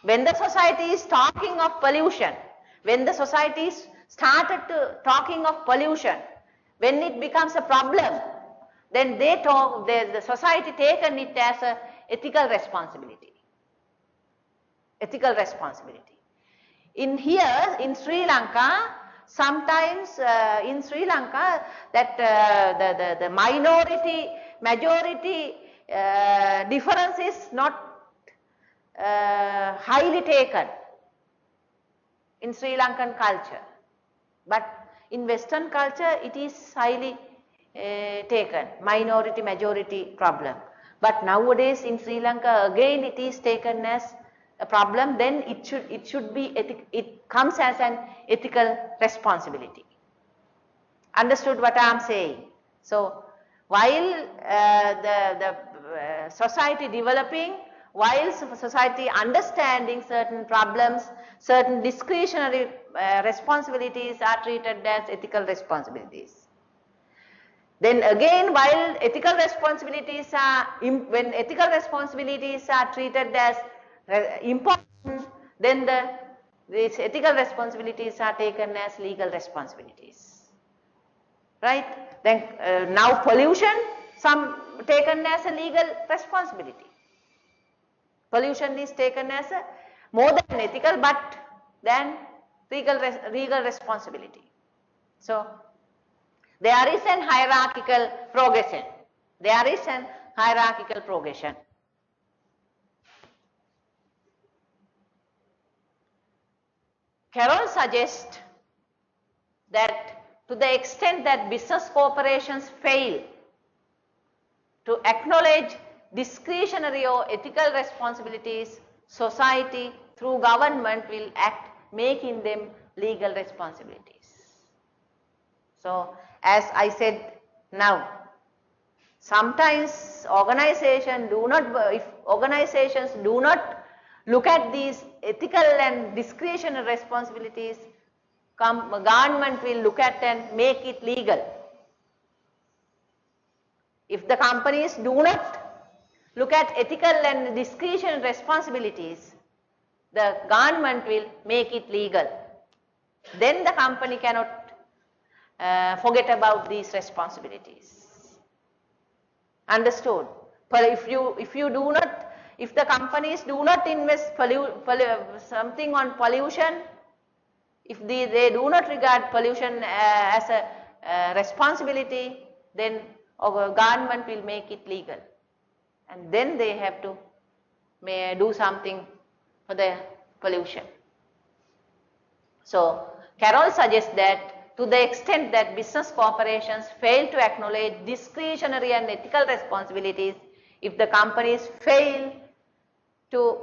when the society is talking of pollution, when the society is started talking of pollution, when it becomes a problem, then the society taken it as a ethical responsibility. Ethical responsibility. In Sri Lanka, sometimes in Sri Lanka that the minority majority difference is not highly taken in Sri Lankan culture, but in Western culture it is highly taken, minority majority problem. But nowadays in Sri Lanka again it is taken as a problem, then it should be it comes as an ethical responsibility. Understood what I am saying? So, while the society developing, while society understanding certain problems, certain discretionary responsibilities are treated as ethical responsibilities. Then again, while ethical responsibilities are, when ethical responsibilities are treated as important, then these ethical responsibilities are taken as legal responsibilities. Right? Then now pollution, some taken as a legal responsibility. Pollution is taken as a more than ethical but than legal responsibility. So, there is an hierarchical progression. There is an hierarchical progression. Carroll suggests that to the extent that business corporations fail to acknowledge discretionary or ethical responsibilities, society through government will act making them legal responsibilities. So, as I said now, sometimes organizations do not, if organizations do not look at these ethical and discretionary responsibilities, government will look at and make it legal. If the companies do not look at ethical and discretionary responsibilities, the government will make it legal. Then the company cannot forget about these responsibilities. Understood? But if you do not, if the companies do not invest something on pollution, if they do not regard pollution as a responsibility, then our government will make it legal, and then they have to do something for the pollution. So, Carroll suggests that to the extent that business corporations fail to acknowledge discretionary and ethical responsibilities, if the companies fail to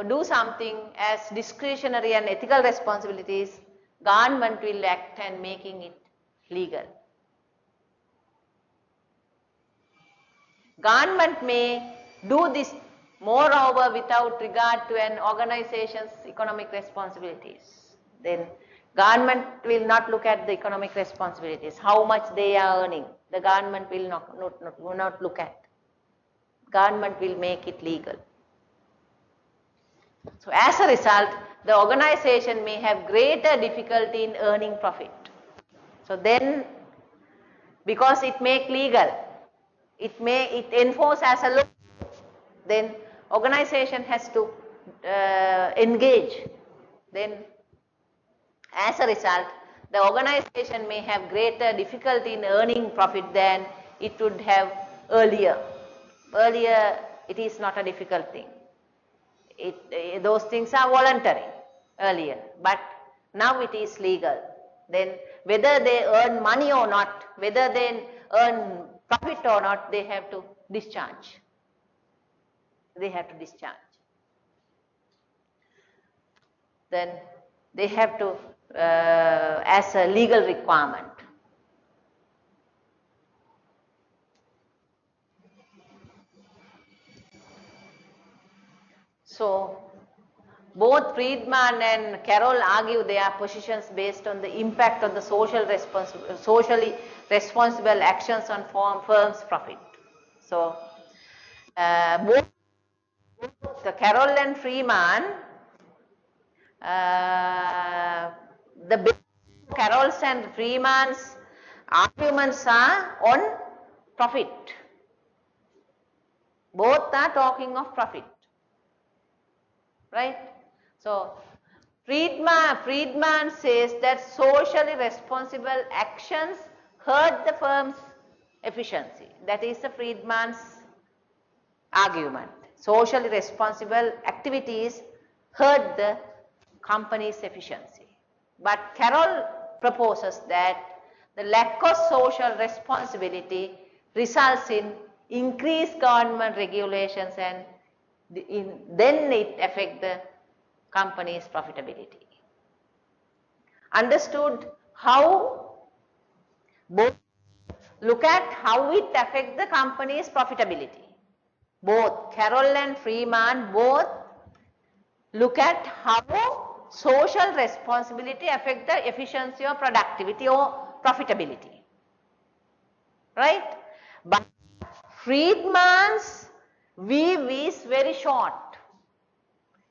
do something as discretionary and ethical responsibilities, government will act and making it legal. Government may do this moreover without regard to an organization's economic responsibilities. Then government will not look at the economic responsibilities, how much they are earning. The government will not look at. Government will make it legal. So, as a result, the organization may have greater difficulty in earning profit. So, then because it make legal, it enforce as a law, then organization has to engage. Then as a result, the organization may have greater difficulty in earning profit than it would have earlier. Earlier, it is not a difficult thing. Those things are voluntary earlier, but now it is legal. Then whether they earn money or not, whether they earn profit or not, they have to discharge. They have to discharge. Then they have to, as a legal requirement. So, both Friedman and Carroll argue their positions based on the impact of the socially responsible actions on firms' profit. So, both the Carroll and Friedman, the Carroll's and Friedman's arguments are on profit. Both are talking of profit. Right? So, Friedman says that socially responsible actions hurt the firm's efficiency. That is the Friedman's argument. Socially responsible activities hurt the company's efficiency. But Carroll proposes that the lack of social responsibility results in increased government regulations and then it affects the company's profitability. Understood how Both look at how it affects the company's profitability. Both Carroll and Freeman both look at how social responsibility affect the efficiency or productivity or profitability. Right? But Friedman's view is very short.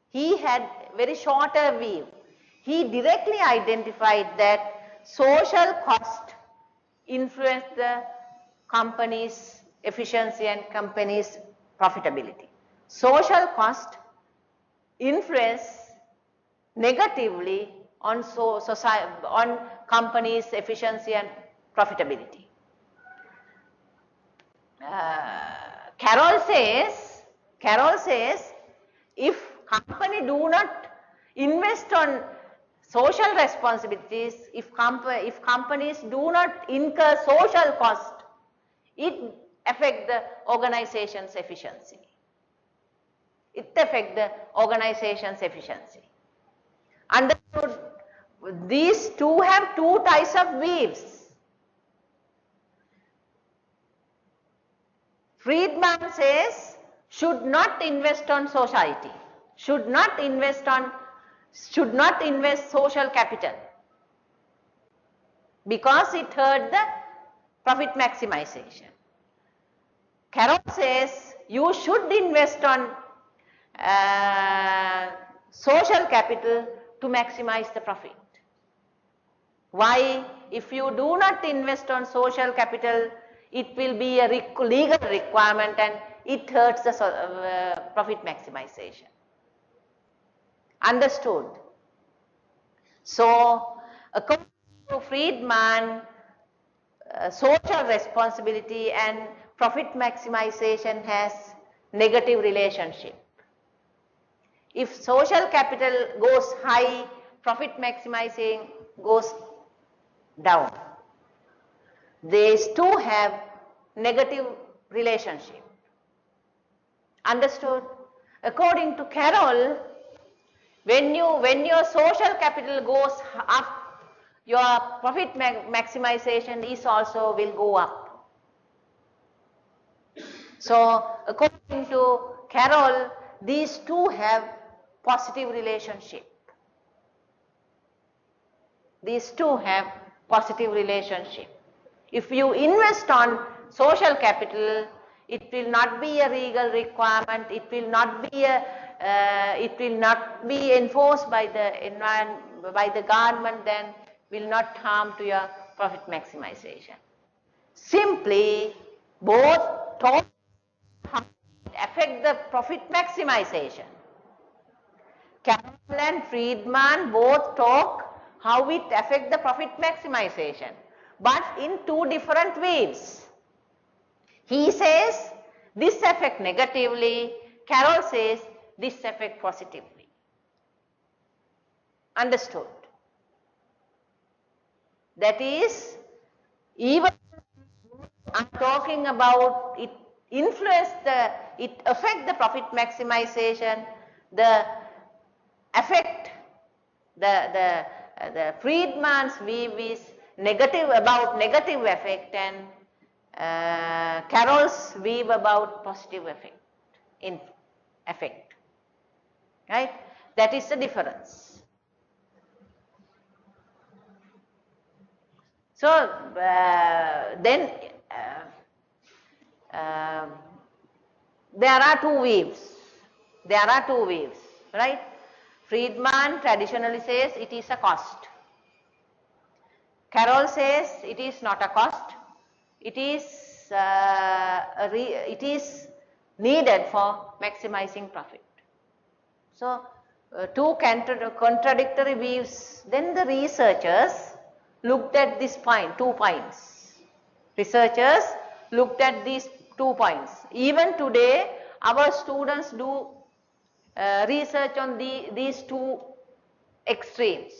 He had very shorter view. He directly identified that social cost influence the company's efficiency and company's profitability. Social cost influence negatively on company's efficiency and profitability. Carroll says, if company do not invest on social responsibilities, if companies do not incur social cost, it affects the organization's efficiency. It affects the organization's efficiency. Understood? These two have two types of views. Friedman says, should not invest on society, should not invest social capital because it hurt the profit maximization. Carroll says, you should invest on social capital to maximize the profit. Why? If you do not invest on social capital, it will be a legal requirement and it hurts the profit maximization. Understood? So, according to Friedman, social responsibility and profit maximization has negative relationship. If social capital goes high, profit maximizing goes down. These two have negative relationship. Understood? According to Carroll, when your social capital goes up, your profit maximization is also will go up. So, according to Carroll, these two have positive relationship. These two have positive relationship. If you invest on social capital, it will not be a legal requirement. It will not be enforced by the government. Then will not harm to your profit maximization. Simply, both talk how it affect the profit maximization. Carroll and Friedman both talk how it affect the profit maximization, but in two different ways. He says this affect negatively, Carroll says this affect positively. Understood? That is, even I'm talking about it affect the profit maximization, the effect, the Friedman's view is negative about negative effect and Carroll's view about positive effect, right? That is the difference. So then there are two views. There are two views, right? Friedman traditionally says it is a cost. Carroll says it is not a cost. It is needed for maximizing profit. So, two contradictory views. Then the researchers looked at this point, 2 points. Researchers looked at these 2 points. Even today, our students do research on these two extremes.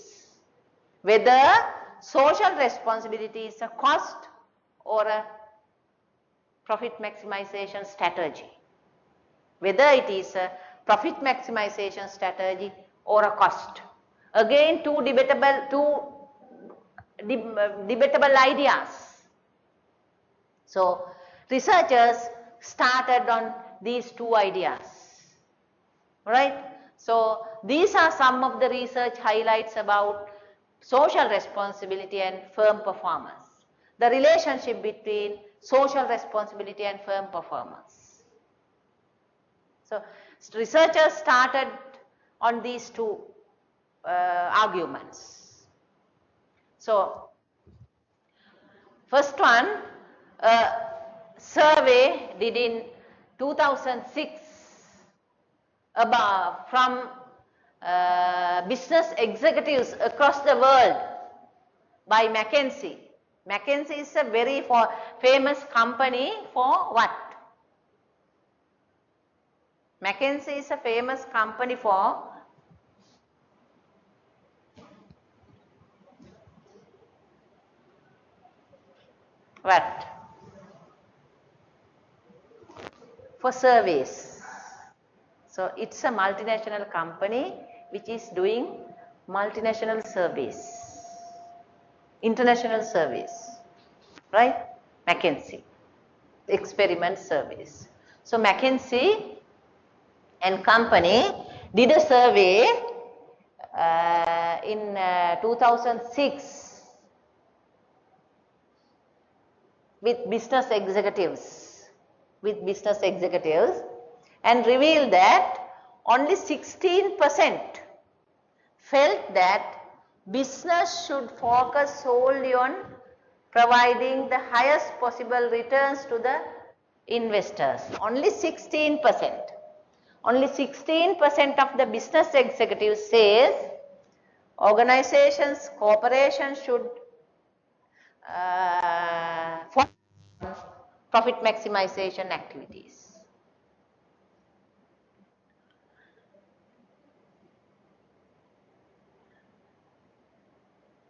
Whether social responsibility is a cost or a profit maximization strategy. Whether it is a profit maximization strategy or a cost. Again, two debatable ideas. So researchers started on these two ideas, right? So these are some of the research highlights about social responsibility and firm performance. The relationship between social responsibility and firm performance. So researchers started on these two arguments. So first one, a survey did in 2006 about from business executives across the world by McKinsey. McKinsey is a very famous company for what? McKinsey is a famous company for what? For surveys. So it's a multinational company which is doing multinational surveys, international surveys, right? McKinsey, experiment surveys. So McKinsey and company did a survey in 2006 with business executives, and revealed that only 16% felt that business should focus solely on providing the highest possible returns to the investors. Only 16%. Only 16% of the business executives says organizations, corporations should focus on profit maximization activities.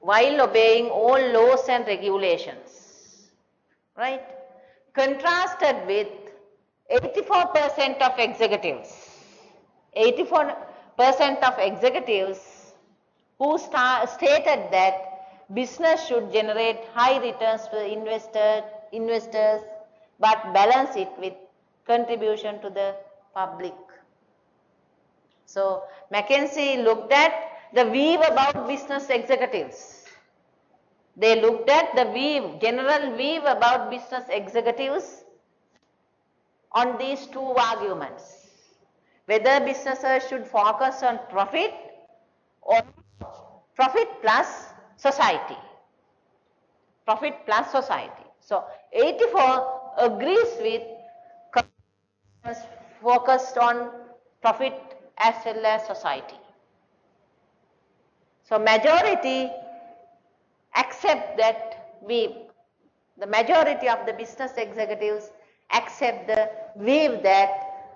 While obeying all laws and regulations, right? Contrasted with 84% of executives, 84% of executives who stated that business should generate high returns to the investors but balance it with contribution to the public. So McKinsey looked at the view about business executives. They looked at the view, general view about business executives on these two arguments. Whether businesses should focus on profit or profit plus society. Profit plus society. So 84 agrees with focused on profit as well as society. So majority accept that the majority of the business executives accept the view that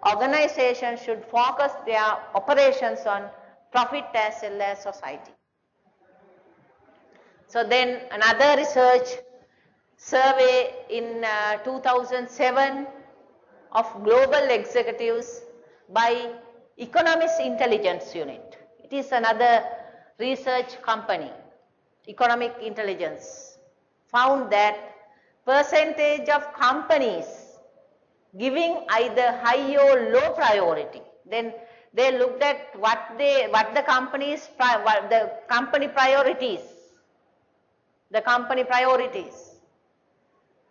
organizations should focus their operations on profit as well as society. So then another research survey in 2007 of global executives by Economist Intelligence Unit. It is another research company, Economic Intelligence, found that percentage of companies giving either high or low priority. Then they looked at what the company priorities. The company priorities.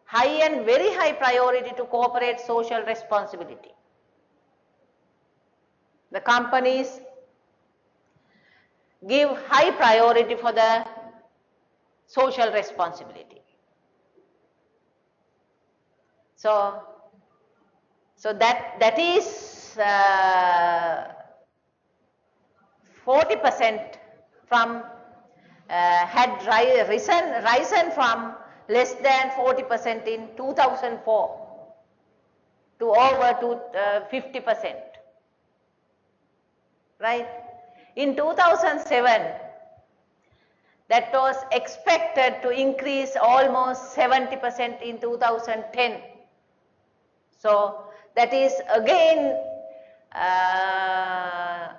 High and very high priority to corporate social responsibility. The companies give high priority for the social responsibility. So that is 40% from had risen from less than 40% in 2004 to over to 50%. Right? In 2007, that was expected to increase almost 70% in 2010. So that is again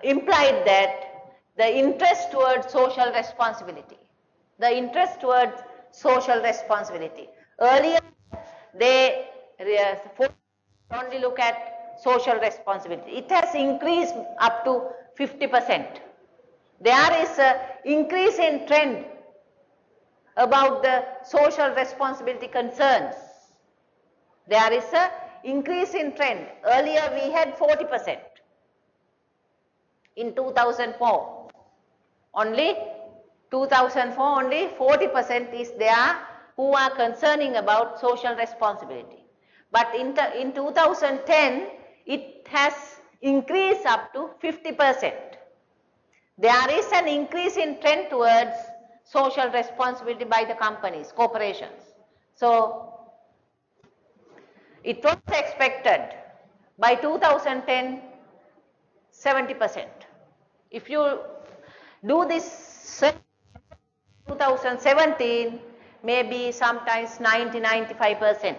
implied that the interest towards social responsibility. Earlier, they only look at social responsibility. It has increased up to 50%. There is an increase in trend about the social responsibility concerns. There is an increase in trend. Earlier we had 40%. In 2004, only 40% is there who are concerning about social responsibility. But in 2010, it has increased up to 50%. There is an increase in trend towards social responsibility by the companies, corporations. So, it was expected by 2010, 70%. If you do this 2017, maybe sometimes 90-95%.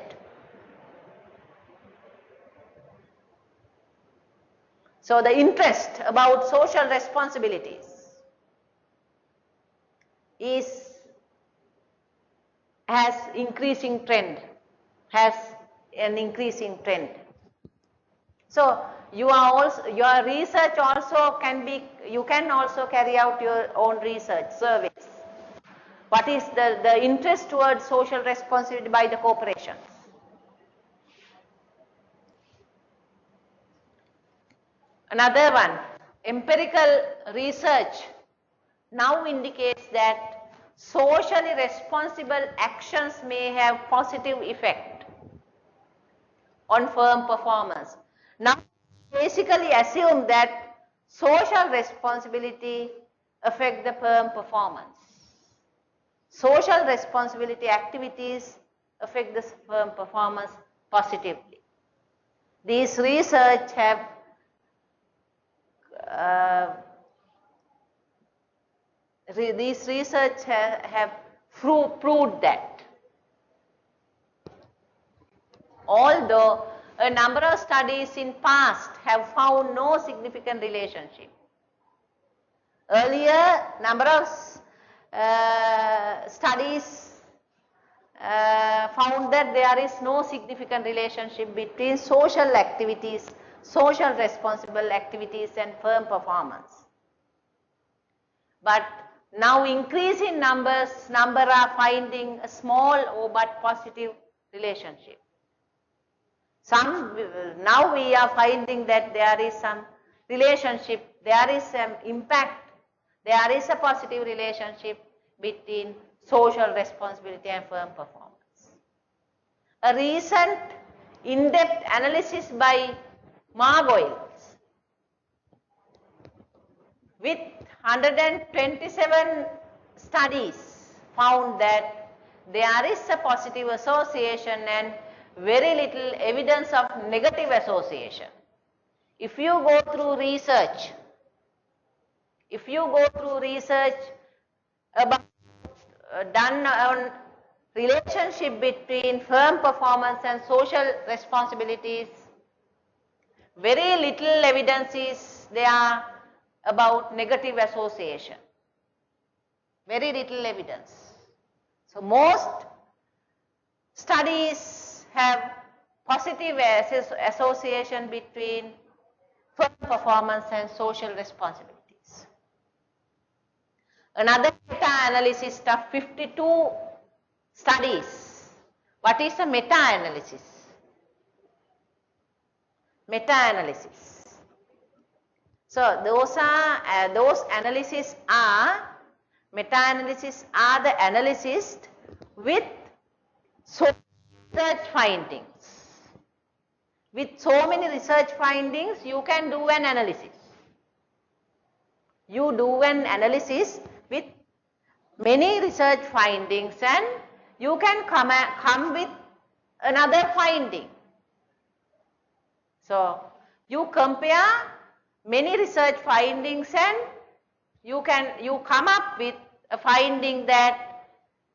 So the interest about social responsibilities has an increasing trend. So your research also you can also carry out your own research surveys. What is the interest towards social responsibility by the corporations? Another one, empirical research now indicates that socially responsible actions may have positive effect on firm performance. Now, basically assume that social responsibility affect the firm performance. Social responsibility activities affect the firm performance positively. These research have proved that. Although a number of studies in past have found no significant relationship. Earlier, number of studies found that there is no significant relationship between social activities, social responsible activities and firm performance. But now increase in number are finding a small but positive relationship. Now we are finding that there is some relationship, there is some impact, there is a positive relationship between social responsibility and firm performance. A recent in-depth analysis by Margolis with 127 studies found that there is a positive association and very little evidence of negative association. If you go through research about done on relationship between firm performance and social responsibilities, very little evidence is there about negative association. Very little evidence. So most studies have positive association between firm performance and social responsibilities. Another meta-analysis of 52 studies. What is a meta-analysis? Meta-analysis. So those analysis are meta-analysis are the analysis with research findings. With so many research findings, you can do an analysis. You do an analysis with many research findings and you can come with another finding. So you compare many research findings and you come up with a finding that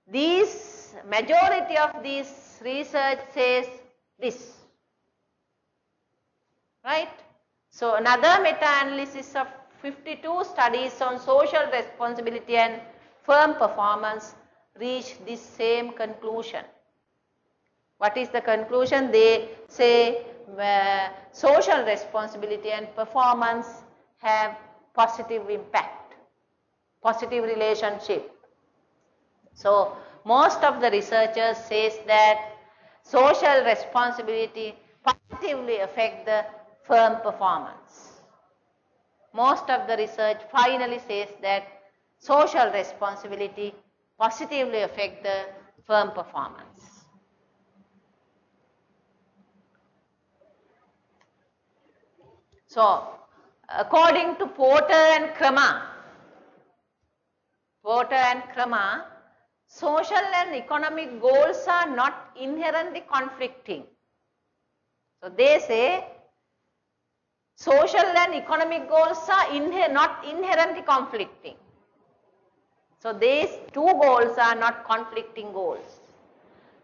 these majority of these research says this, right? So another meta-analysis of 52 studies on social responsibility and firm performance reached this same conclusion. What is the conclusion? They say social responsibility and performance have positive impact, positive relationship. So, most of the researchers says that social responsibility positively affect the firm performance. Most of the research finally says that social responsibility positively affect the firm performance. So, according to Porter and Crema, social and economic goals are not inherently conflicting. So, they say social and economic goals are not inherently conflicting. So, these two goals are not conflicting goals.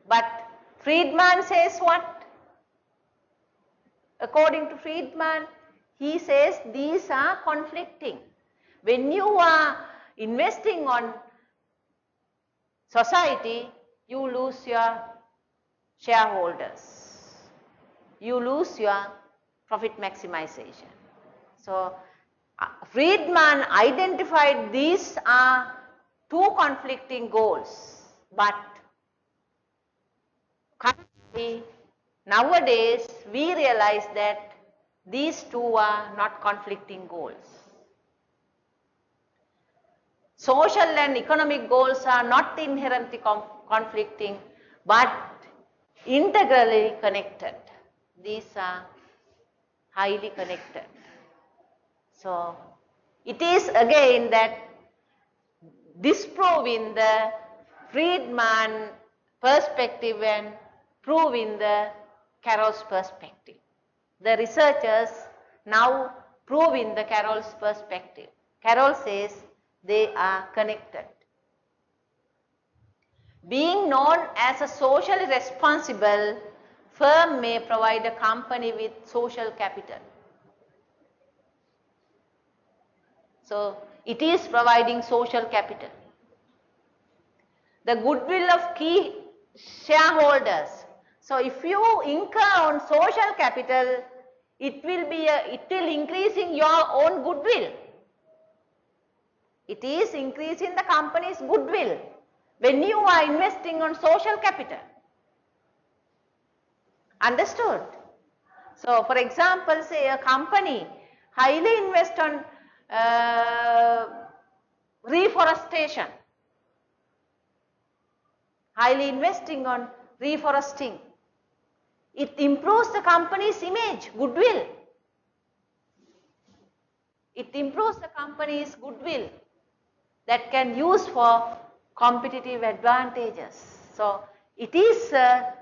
But Friedman says what? According to Friedman, he says these are conflicting. When you are investing on society, you lose your shareholders. You lose your profit maximization. So, Friedman identified these are two conflicting goals, but currently, nowadays, we realize that these two are not conflicting goals. Social and economic goals are not inherently conflicting, but integrally connected. These are highly connected. So, it is again that disproving the Friedman perspective and proving the Carroll's perspective. The researchers now proving the Carroll's perspective. Carroll says they are connected. Being known as a socially responsible firm may provide a company with social capital. So, it is providing social capital. The goodwill of key shareholders. So, if you incur on social capital, it will increasing your own goodwill. It is increasing the company's goodwill when you are investing on social capital. Understood? So, for example, say a company highly invest on reforestation, highly investing on reforesting. It improves the company's image, goodwill. It improves the company's goodwill that can use for competitive advantages. So, it is a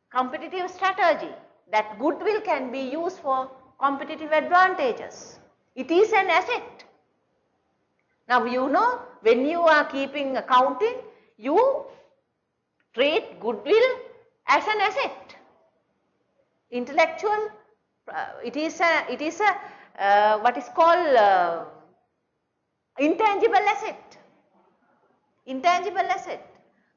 competitive strategy that goodwill can be used for competitive advantages. It is an asset. Now, you know, when you are keeping accounting, you treat goodwill as an asset. Intellectual, it is a what is called intangible asset. Intangible asset.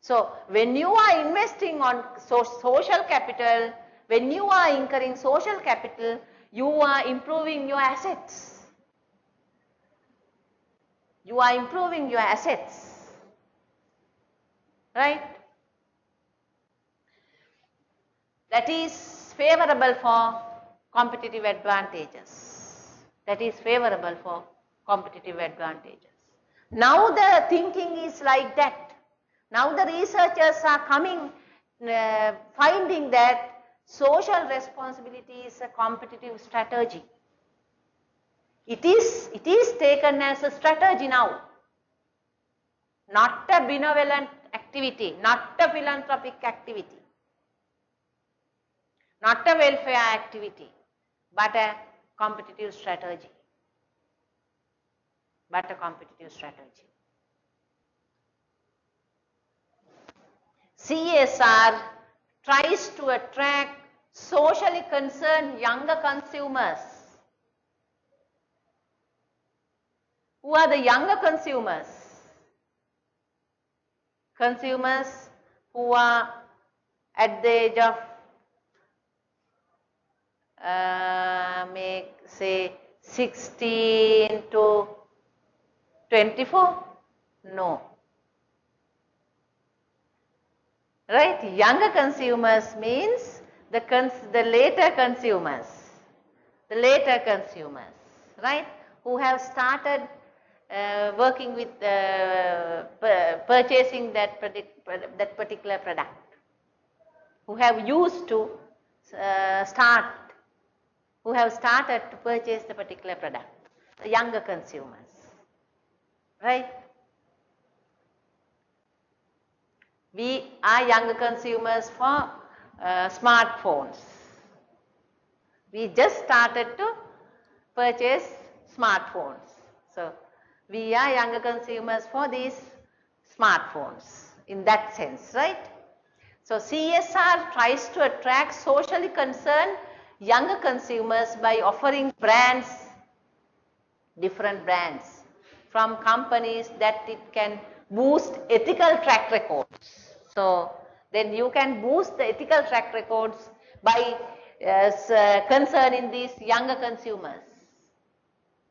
So, when you are investing on social capital, when you are incurring social capital, you are improving your assets. You are improving your assets, right? That is favorable for competitive advantages. That is favorable for competitive advantages. Now the thinking is like that. Now the researchers are coming, finding that social responsibility is a competitive strategy. It is taken as a strategy now, not a benevolent activity, not a philanthropic activity, not a welfare activity, but a competitive strategy. But a competitive strategy. CSR tries to attract socially concerned younger consumers. Who are the younger consumers? Consumers who are at the age of make say 16 to 24? No. Right? Younger consumers means the later consumers. The later consumers, right? Who have started working with purchasing that particular product. Who have used to who have started to purchase the particular product. The younger consumers, right? We are younger consumers for smartphones. We just started to purchase smartphones. So, we are younger consumers for these smartphones in that sense, right? So, CSR tries to attract socially concerned younger consumers by offering brands, different brands from companies that it can boost ethical track records. So, then you can boost the ethical track records by concerning these younger consumers,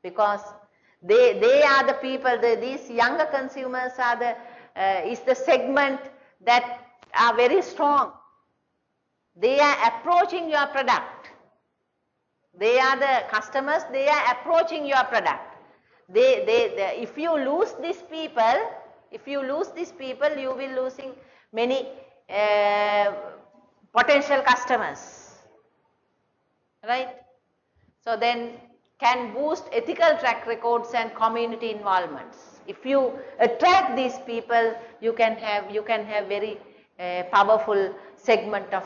because they are the people, these younger consumers are is the segment that are very strong. They are approaching your product. They are the customers, they are approaching your product. If you lose these people, you will be losing many potential customers, right? So then can boost ethical track records and community involvements. If you attract these people, you can have very powerful segment of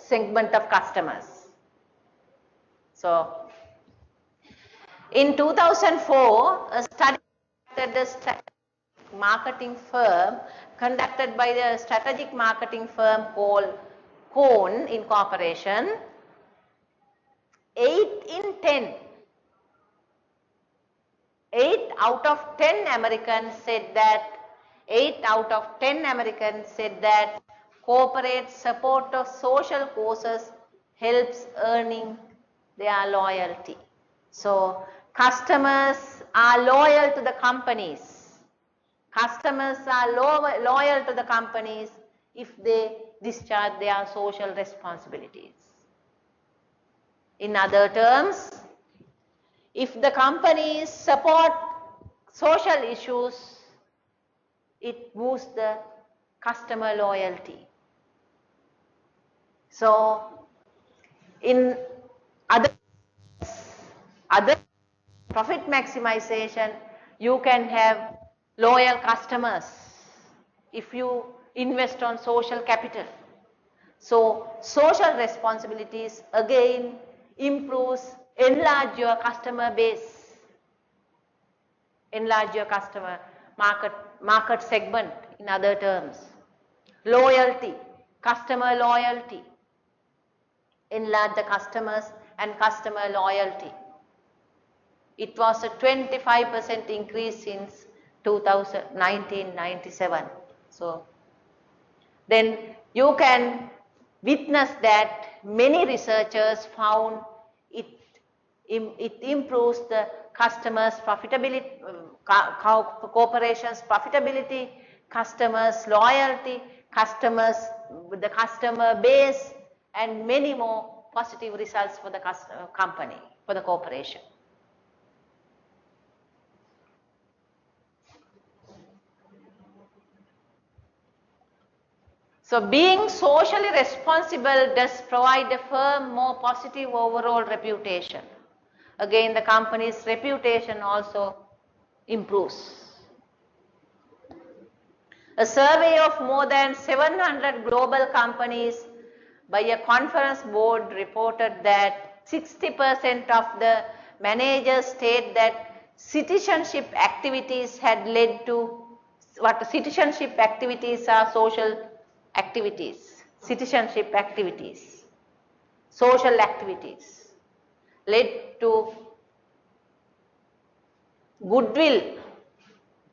segment of customers. So in 2004, a study conducted by the strategic marketing firm called Cone Incorporation, 8 out of 10 Americans said that corporate support of social causes helps earning their loyalty. So, customers are loyal to the companies. Customers are loyal to the companies if they discharge their social responsibilities. In other terms, if the companies support social issues, it boosts the customer loyalty. So, in other profit maximization, you can have loyal customers if you invest on social capital. So, social responsibilities again enlarge your customer base, enlarge your customer market segment, in other terms. Loyalty, customer loyalty, enlarge the customers and customer loyalty. It was a 25% increase since 1997. So, then you can witness that many researchers found it improves the customers' profitability, corporations' profitability, customers' loyalty, the customer base, and many more positive results for the company, for the corporation. So, being socially responsible does provide a firm more positive overall reputation. Again, the company's reputation also improves. A survey of more than 700 global companies by a conference board reported that 60% of the managers state that citizenship activities had led to citizenship activities are social activities, citizenship activities, social activities led to goodwill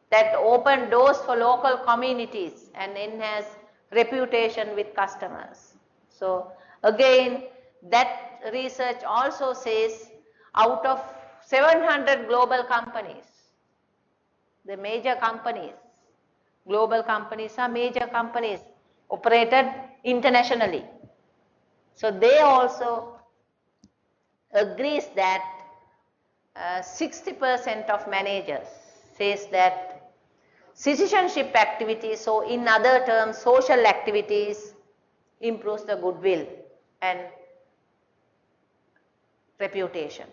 that open doors for local communities and enhance reputation with customers. So, Again, that research also says out of 700 global companies, the major companies, global companies are major companies operated internationally. So they also agrees that 60% of managers says that citizenship activities, so in other terms social activities, improves the goodwill and reputation.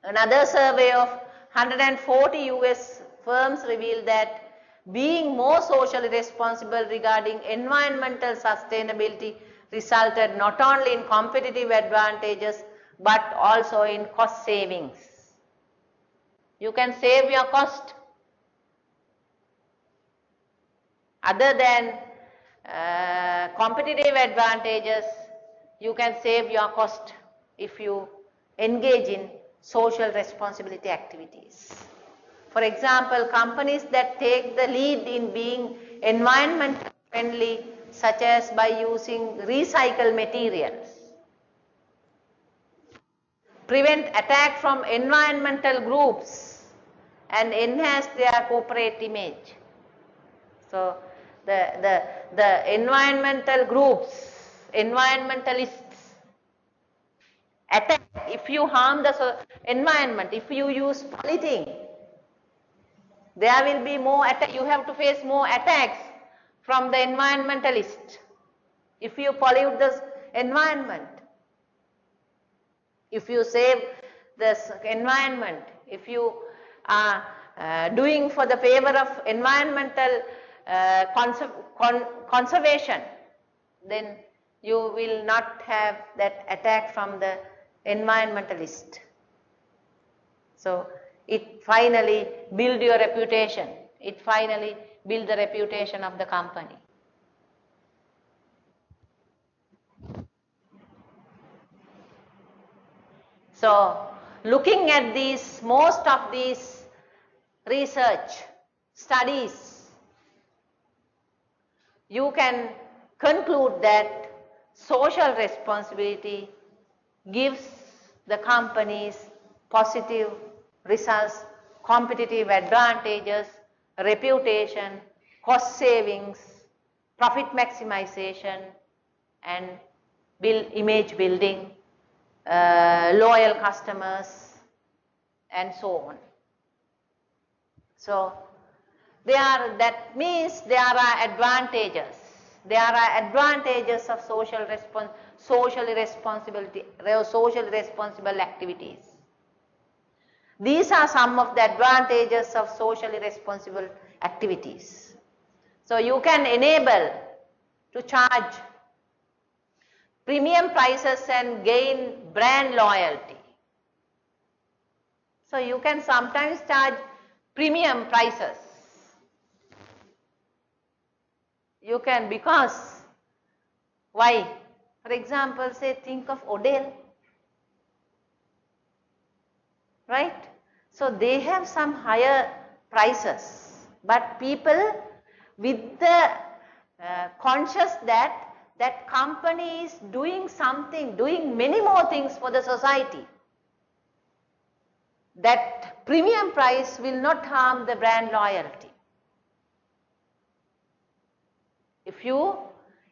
Another survey of 140 US firms revealed that being more socially responsible regarding environmental sustainability resulted not only in competitive advantages but also in cost savings. You can save your cost. Other than competitive advantages, you can save your cost if you engage in social responsibility activities. For example, companies that take the lead in being environment friendly, such as by using recycled materials, prevent attack from environmental groups and enhance their corporate image. So the environmental groups, environmentalists attack if you harm the environment, if you use polythene, there will be more attack, you have to face more attacks from the environmentalist if you pollute the environment. If you save this environment, if you are doing for the favor of environmental conservation, then you will not have that attack from the environmentalist. So it finally builds your reputation. It finally builds the reputation of the company. So looking at these, most of these research studies, you can conclude that social responsibility gives the companies positive results, competitive advantages, reputation, cost savings, profit maximization, and image building, loyal customers, and so on. So that means there are advantages. There are advantages of socially responsible activities. These are some of the advantages of socially responsible activities. So you can enable to charge premium prices and gain brand loyalty. So you can sometimes charge premium prices. You can, because why? For example, say think of Odell, right? So they have some higher prices, but people with the conscious that company is doing something, doing many more things for the society, that premium price will not harm the brand loyalty. If you,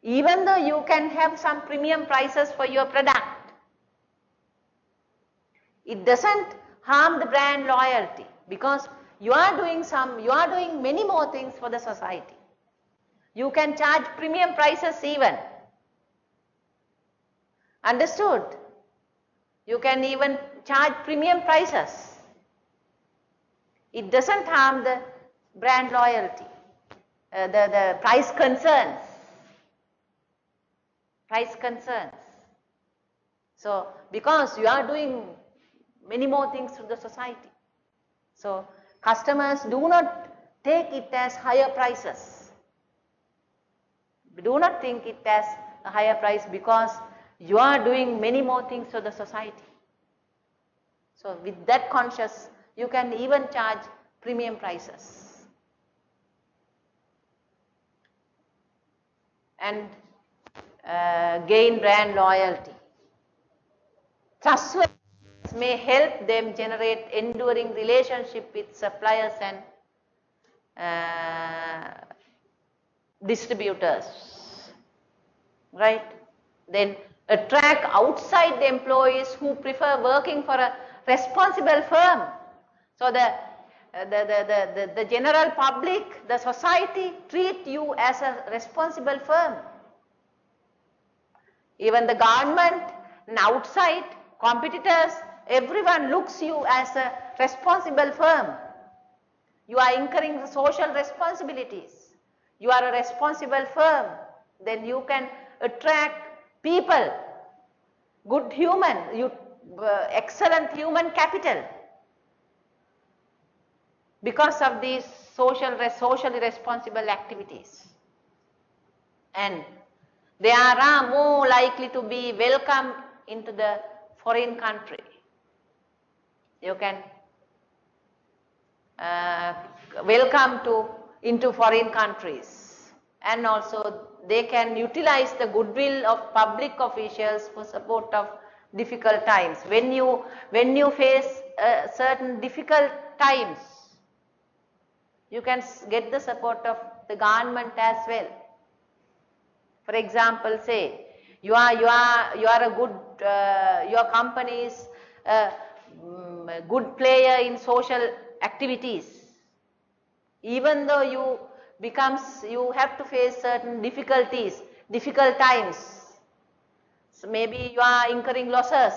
even though you can have some premium prices for your product, it doesn't harm the brand loyalty because you are doing many more things for the society. You can charge premium prices even. Understood? You can even charge premium prices. It doesn't harm the brand loyalty, the price concerns. Price concerns. So, because you are doing many more things to the society. So, customers do not take it as higher prices. Do not think it as a higher price because you are doing many more things to the society. So, with that conscious, you can even charge premium prices. And gain brand loyalty. Trustworthiness may help them generate enduring relationship with suppliers and distributors, right? Then attract outside the employees who prefer working for a responsible firm. So the general public, the society treat you as a responsible firm. Even the government and outside competitors, everyone looks you as a responsible firm. You are incurring the social responsibilities. You are a responsible firm. Then you can attract people, good human, excellent human capital. Because of these socially responsible activities. And they are more likely to be welcomed into the foreign country. You can welcome into foreign countries, and also they can utilize the goodwill of public officials for support of difficult times. When you face certain difficult times, you can get the support of the government as well. For example, say you are a good, your company is a good player in social activities. Even though you have to face certain difficulties, difficult times. So maybe you are incurring losses.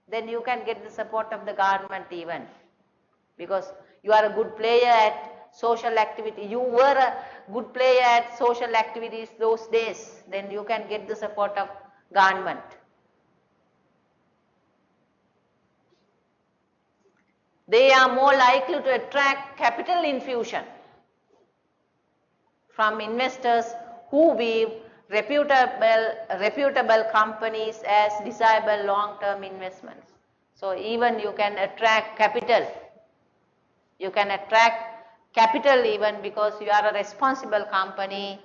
Then you can get the support of the government even, because you are a good player at social activity. You were a good player at social activities those days. Then you can get the support of government. They are more likely to attract capital infusion from investors who view reputable companies as desirable long-term investments. So even you can attract capital. You can attract capital even because you are a responsible company.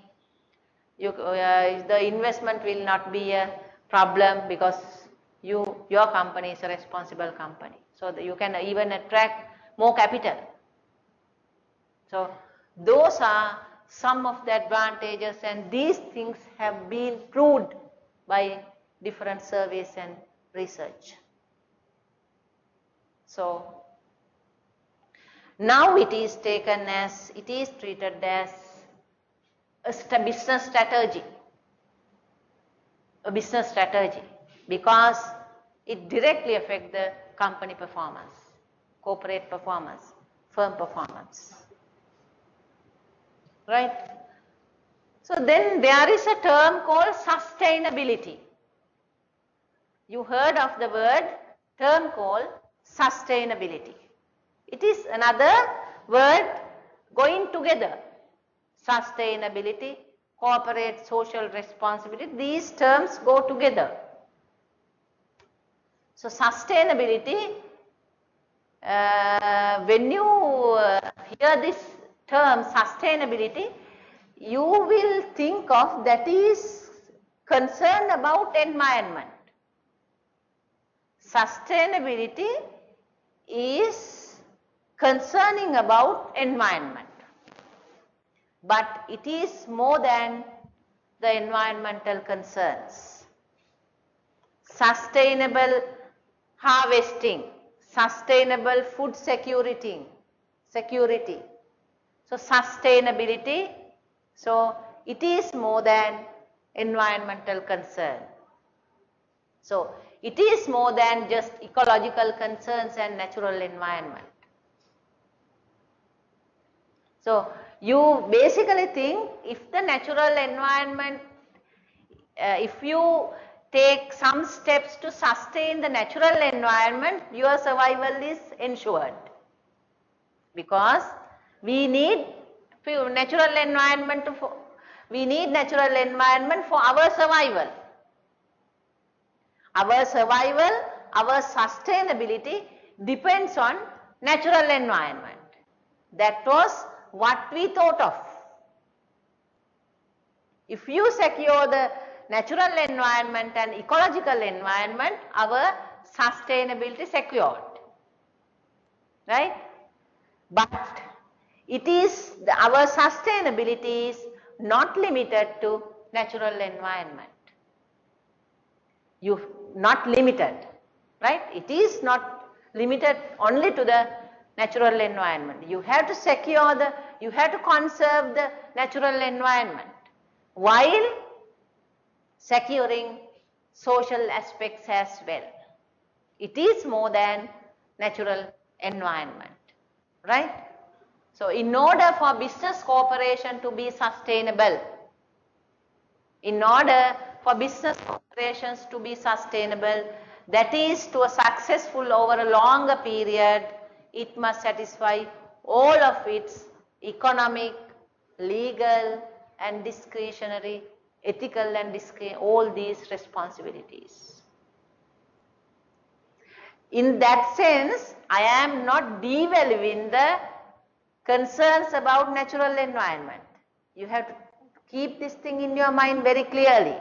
The investment will not be a problem because your company is a responsible company. So you can even attract more capital. So those are some of the advantages, and these things have been proved by different surveys and research. So now it is treated as a business strategy, because it directly affects the company performance, corporate performance, firm performance, right? So then there is a term called sustainability. You heard of the term called sustainability. It is another word going together. Sustainability, corporate social responsibility, these terms go together. So sustainability, when you hear this term sustainability, you will think of that is concerned about environment. Sustainability is concerning about environment, but it is more than the environmental concerns. Sustainable harvesting, sustainable food security. So sustainability, so it is more than environmental concern. So it is more than just ecological concerns and natural environment. So you basically think if the natural environment, if you take some steps to sustain the natural environment, your survival is ensured. Because we need natural environment for our survival. Our survival, our sustainability depends on natural environment. That was what we thought of. If you secure the natural environment and ecological environment, our sustainability secured, right? But it is, our sustainability is not limited to natural environment. Not limited, right? It is not limited only to the natural environment. You have to secure you have to conserve the natural environment while securing social aspects as well. It is more than natural environment, right? So in order for business cooperation to be sustainable, in order for business operations to be sustainable, that is to a successful over a longer period, it must satisfy all of its economic, legal and discretionary, ethical and all these responsibilities. In that sense, I am not devaluing the concerns about natural environment. You have to keep this thing in your mind very clearly,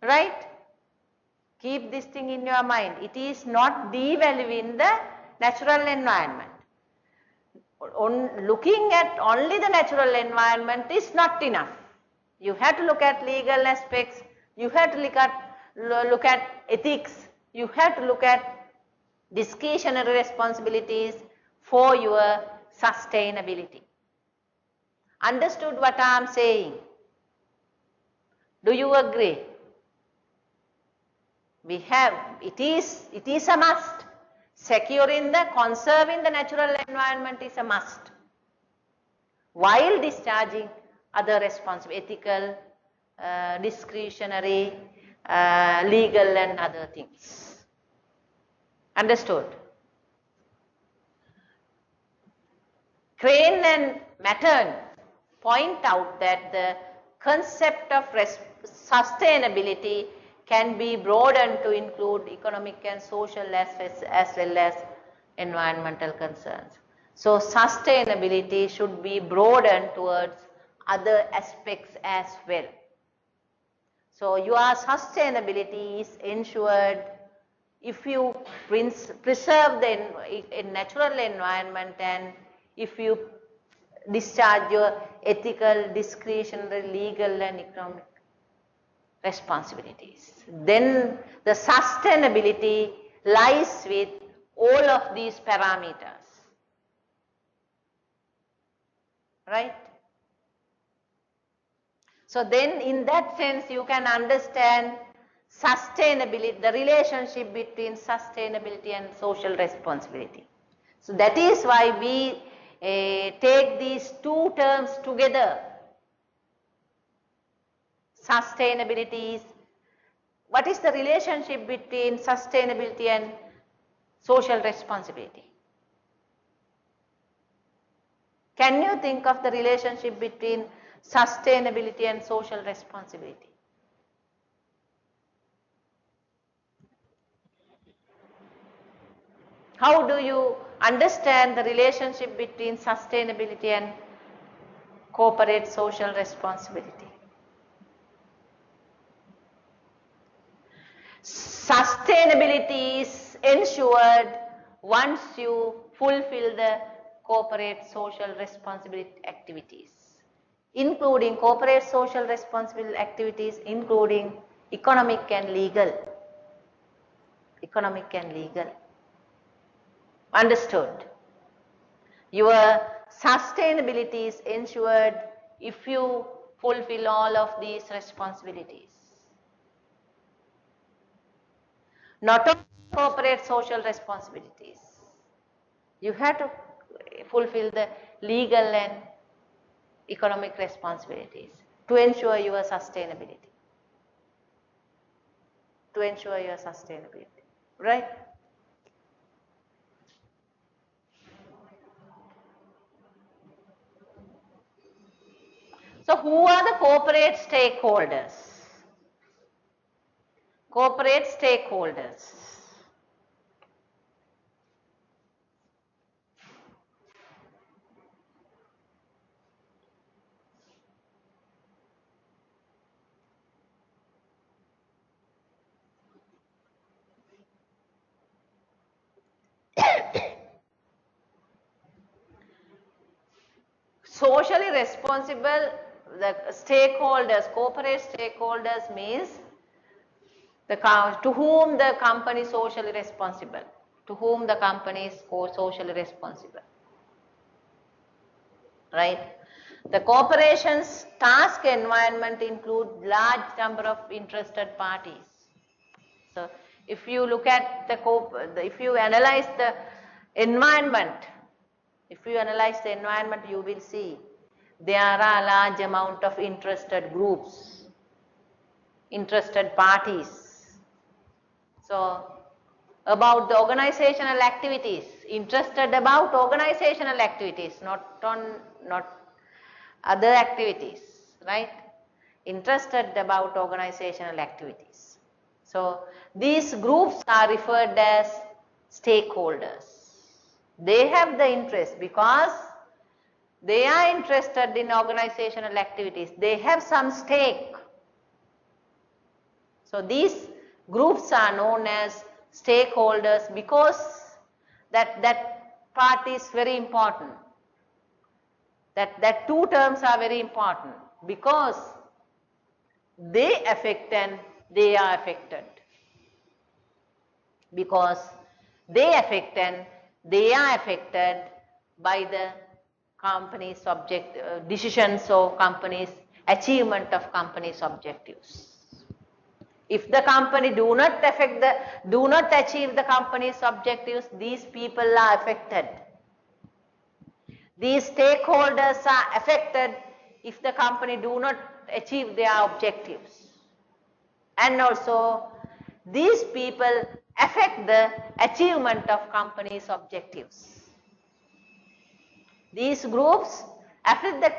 right? Keep this thing in your mind. It is not devaluing the natural environment. Looking at only the natural environment is not enough. You have to look at legal aspects, you have to look at ethics, you have to look at discretionary responsibilities for your sustainability. Understood what I am saying? Do you agree? It is a must. Conserving the natural environment is a must, while discharging other responsibilities, ethical, discretionary, legal and other things. Understood? Crane and Mattern point out that the concept of sustainability can be broadened to include economic and social aspects as well as environmental concerns. So sustainability should be broadened towards other aspects as well. So your sustainability is ensured if you preserve the natural environment and if you discharge your ethical, discretionary, legal and economic responsibilities. Then the sustainability lies with all of these parameters, right? So then in that sense you can understand sustainability, the relationship between sustainability and social responsibility. So that is why we take these two terms together. Sustainability is, what is the relationship between sustainability and social responsibility? Can you think of the relationship between sustainability and social responsibility? How do you understand the relationship between sustainability and corporate social responsibility? Sustainability is ensured once you fulfill the corporate social responsibility activities, including corporate social responsibility activities, including economic and legal. Economic and legal. Understood? Your sustainability is ensured if you fulfill all of these responsibilities. Not only corporate social responsibilities, you have to fulfill the legal and economic responsibilities to ensure your sustainability. To ensure your sustainability, right? So who are the corporate stakeholders? Corporate stakeholders. responsible, the stakeholders, corporate stakeholders means to whom the company is socially responsible. To whom the company is socially responsible. Right? The corporation's task environment include large number of interested parties. So, if you look at if you analyze the environment, you will see there are a large amount of interested groups, interested parties. So, about the organizational activities, interested about organizational activities, not other activities, right? Interested about organizational activities. So, these groups are referred as stakeholders. They have the interest because they are interested in organizational activities. They have some stake. So, these groups are known as stakeholders because that part is very important. That two terms are very important because they affect and they are affected. Because they affect and they are affected by the company's decisions or company's achievement of company's objectives. If the company do not achieve the company's objectives, these people are affected. These stakeholders are affected if the company do not achieve their objectives. And also, these people affect the achievement of company's objectives. These groups affect the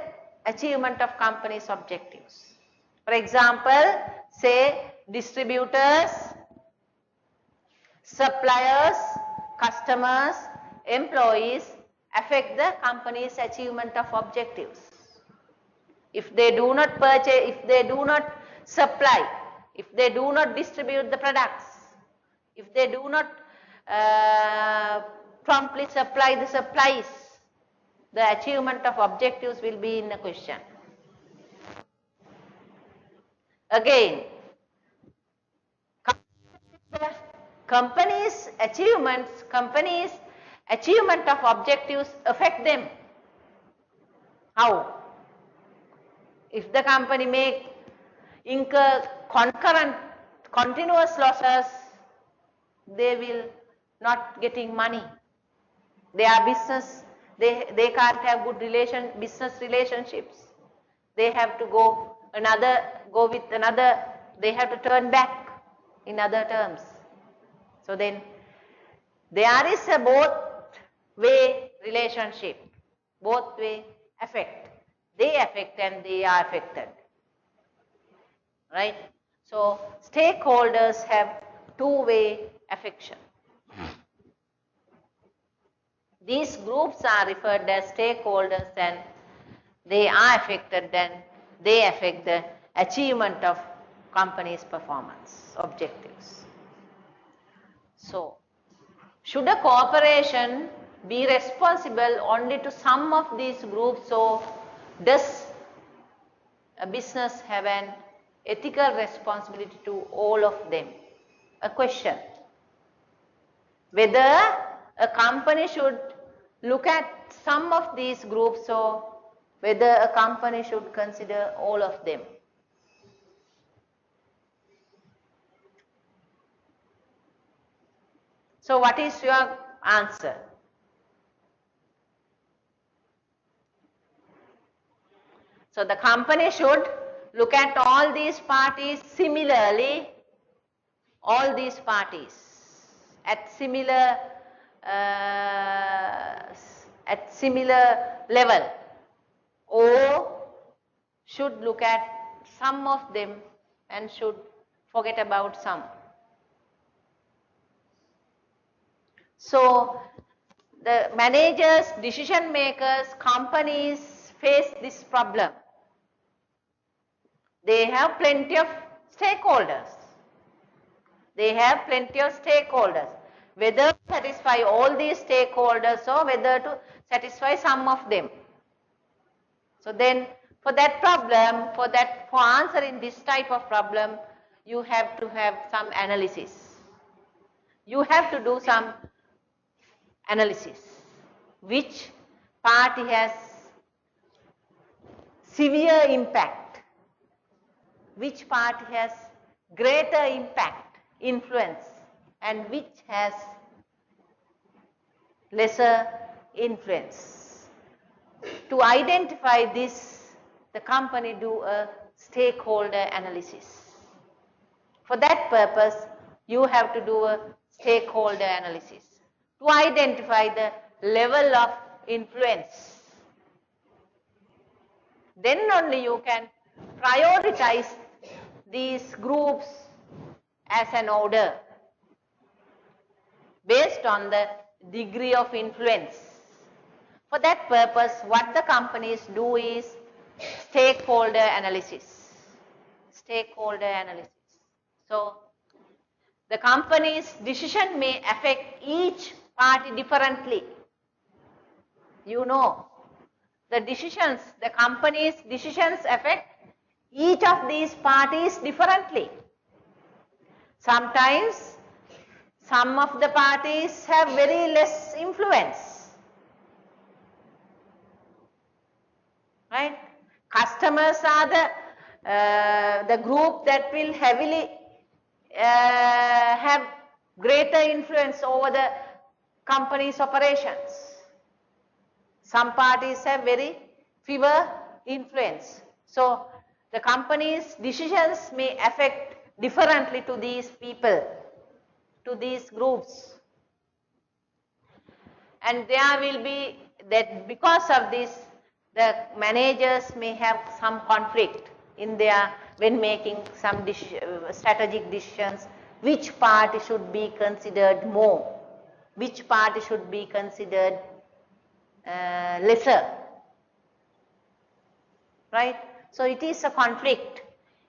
achievement of company's objectives. For example, say distributors, suppliers, customers, employees affect the company's achievement of objectives. If they do not purchase, if they do not supply, if they do not distribute the products, if they do not promptly supply the supplies, the achievement of objectives will be in a question. Again, companies' achievement of objectives affect them. How? If the company incur continuous losses, they will not getting money. Their business, they can't have good business relationships. They have to go with another, they have to turn back in other terms. So then there is a both way relationship, both way affect. They affect and they are affected, right? So stakeholders have two-way affection. These groups are referred as stakeholders and they are affected and they affect the achievement of company's performance objectives. So, should a corporation be responsible only to some of these groups, or does a business have an ethical responsibility to all of them? A question. Whether a company should look at some of these groups or whether a company should consider all of them. So what is your answer? So the company should look at all these parties similarly, all these parties at similar level, or should look at some of them and should forget about some. So the managers, decision makers, companies face this problem. They have plenty of stakeholders. Whether to satisfy all these stakeholders or whether to satisfy some of them. So then for that problem, for answering this type of problem, you have to have some analysis. You have to do some analysis. Which party has severe impact? Which party has greater impact, influence, and which has lesser influence? To identify this, the company do a stakeholder analysis. For that purpose, you have to do a stakeholder analysis to identify the level of influence. Then only you can prioritize these groups as an order based on the degree of influence. For that purpose, what the companies do is stakeholder analysis. Stakeholder analysis. So, the company's decision may affect each party differently. You know, the company's decisions affect each of these parties differently. Sometimes, some of the parties have very less influence, right? Customers are the group that will heavily have greater influence over the company's operations. Some parties have very fewer influence. So, the company's decisions may affect differently to these people, to these groups. And there will be that because of this, the managers may have some conflict in their, when making some strategic decisions, which party should be considered more, which party should be considered lesser, right? So it is a conflict,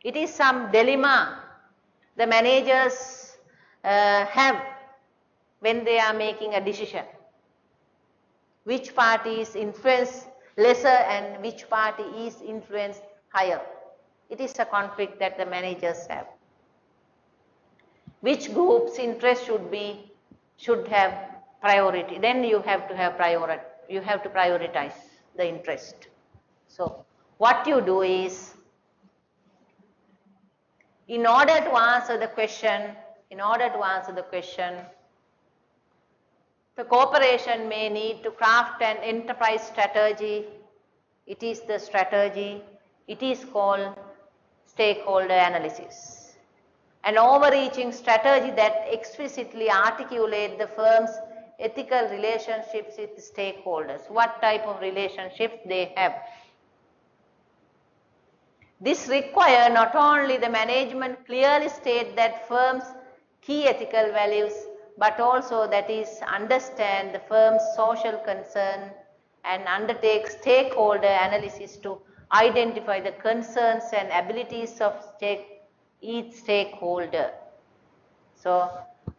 it is some dilemma the managers have when they are making a decision. Which party is influenced lesser and which party is influenced higher. It is a conflict that the managers have. Which group's interest should have priority. Then you have to have priority. You have to prioritize the interest. So, what you do is, in order to answer the question, the corporation may need to craft an enterprise strategy. It is the strategy. It is called stakeholder analysis. An overreaching strategy that explicitly articulates the firm's ethical relationships with stakeholders. What type of relationships they have. This requires not only the management clearly state that firm's key ethical values, but also that is understand the firm's social concern and undertake stakeholder analysis to identify the concerns and abilities of each stakeholder. So,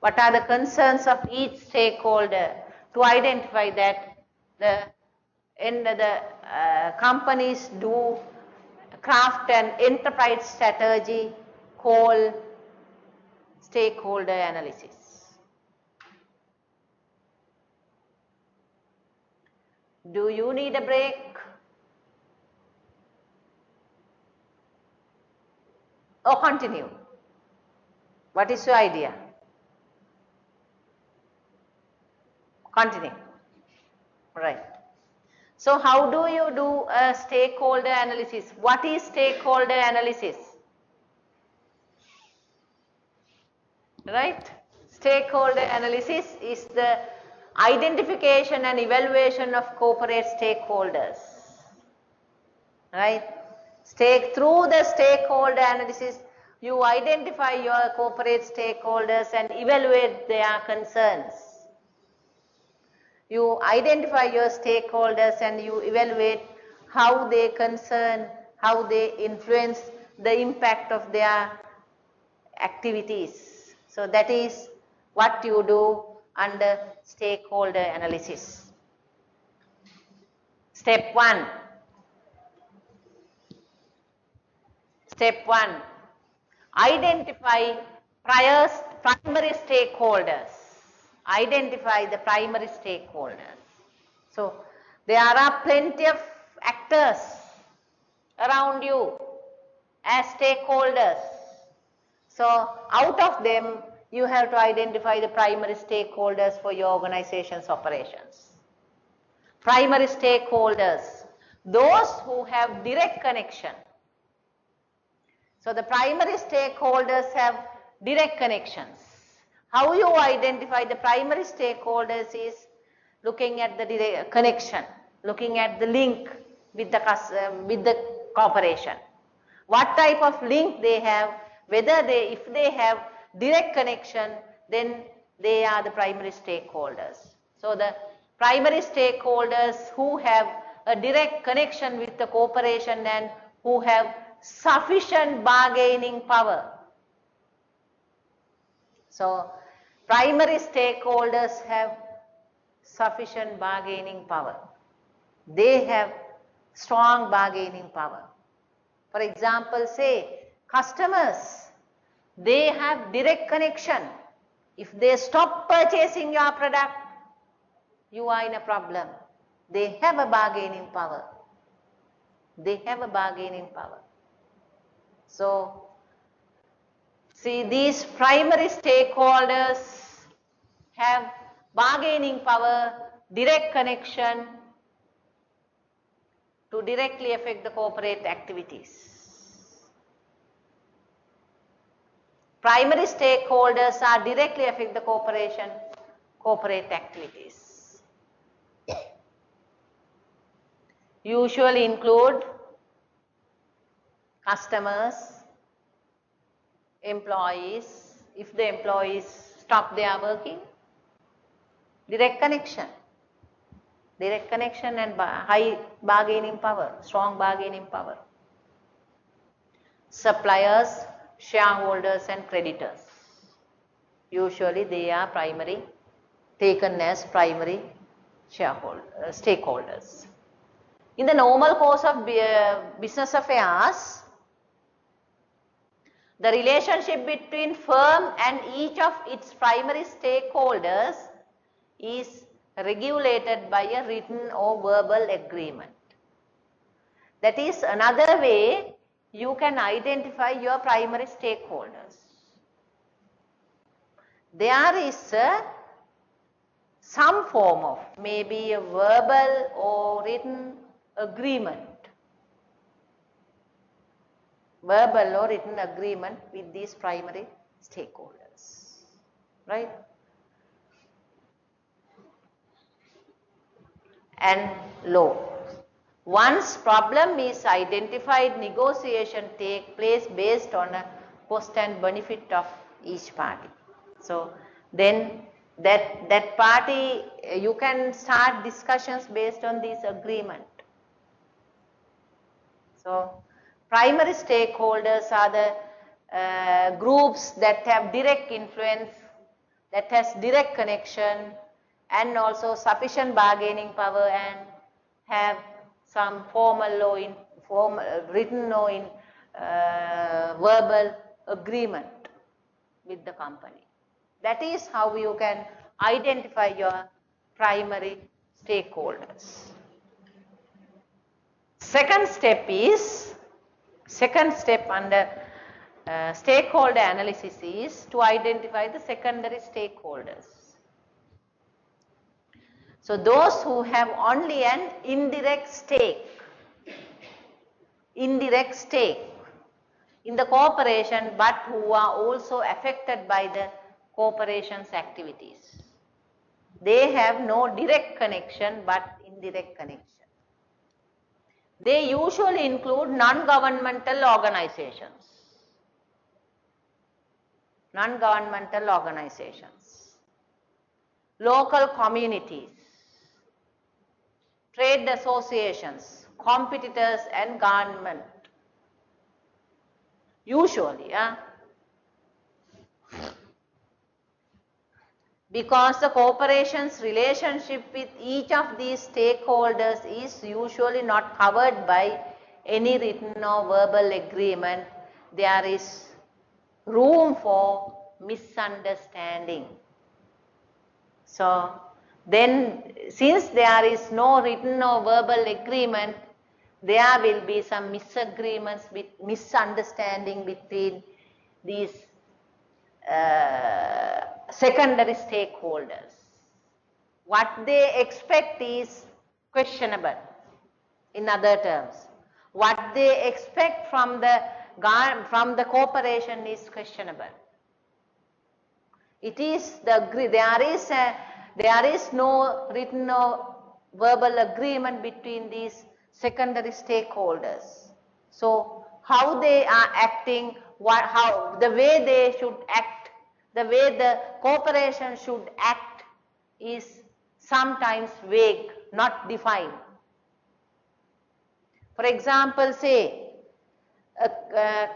what are the concerns of each stakeholder? To identify that, the companies do craft an enterprise strategy called stakeholder analysis. Do you need a break? Or continue? What is your idea? Continue. Right. So, how do you do a stakeholder analysis? What is stakeholder analysis? Right? Stakeholder analysis is the identification and evaluation of corporate stakeholders. Right? Through the stakeholder analysis, you identify your corporate stakeholders and evaluate their concerns. You identify your stakeholders and you evaluate how they concern, how they influence the impact of their activities. So, that is what you do under stakeholder analysis. Step 1, Step 1, identify primary stakeholders. Identify the primary stakeholders. So, there are plenty of actors around you as stakeholders. So, out of them, you have to identify the primary stakeholders for your organization's operations. Primary stakeholders, those who have direct connection. So, the primary stakeholders have direct connections. How you identify the primary stakeholders is looking at the direct connection, looking at the link with the corporation. What type of link they have, if they have direct connection, then they are the primary stakeholders. So, the primary stakeholders who have a direct connection with the corporation and who have sufficient bargaining power. So, primary stakeholders have sufficient bargaining power. They have strong bargaining power. For example, say customers, they have direct connection. If they stop purchasing your product, you are in a problem. They have a bargaining power. They have a bargaining power. So, see, these primary stakeholders have bargaining power, direct connection to directly affect the corporate activities. Primary stakeholders are directly affect the corporate activities. Usually include customers, employees, if the employees stop their working, direct connection and high bargaining power, strong bargaining power. Suppliers, shareholders and creditors. Usually they are taken as primary stakeholders. In the normal course of business affairs, the relationship between firm and each of its primary stakeholders is regulated by a written or verbal agreement. That is another way you can identify your primary stakeholders. There is some form of maybe a verbal or written agreement. Verbal or written agreement with these primary stakeholders, right? And law. Once problem is identified, negotiation take place based on a cost and benefit of each party. So, then that party, you can start discussions based on this agreement. So, primary stakeholders are the groups that have direct influence, that has direct connection and also sufficient bargaining power and have some formal or written or in verbal agreement with the company. That is how you can identify your primary stakeholders. Second step under stakeholder analysis is to identify the secondary stakeholders. So, those who have only an indirect stake in the corporation but who are also affected by the corporation's activities. They have no direct connection but indirect connection. They usually include non-governmental organizations. Local communities, trade associations, competitors and government. Usually, because the corporation's relationship with each of these stakeholders is usually not covered by any written or verbal agreement, there is room for misunderstanding. So then, since there is no written or verbal agreement, there will be some misagreements, misunderstanding between these secondary stakeholders. What they expect is questionable, in other terms. What they expect from the corporation is questionable. It is there is no written or verbal agreement between these secondary stakeholders. So how they are acting, how the way they should act, the way the corporation should act is sometimes vague, not defined. For example, say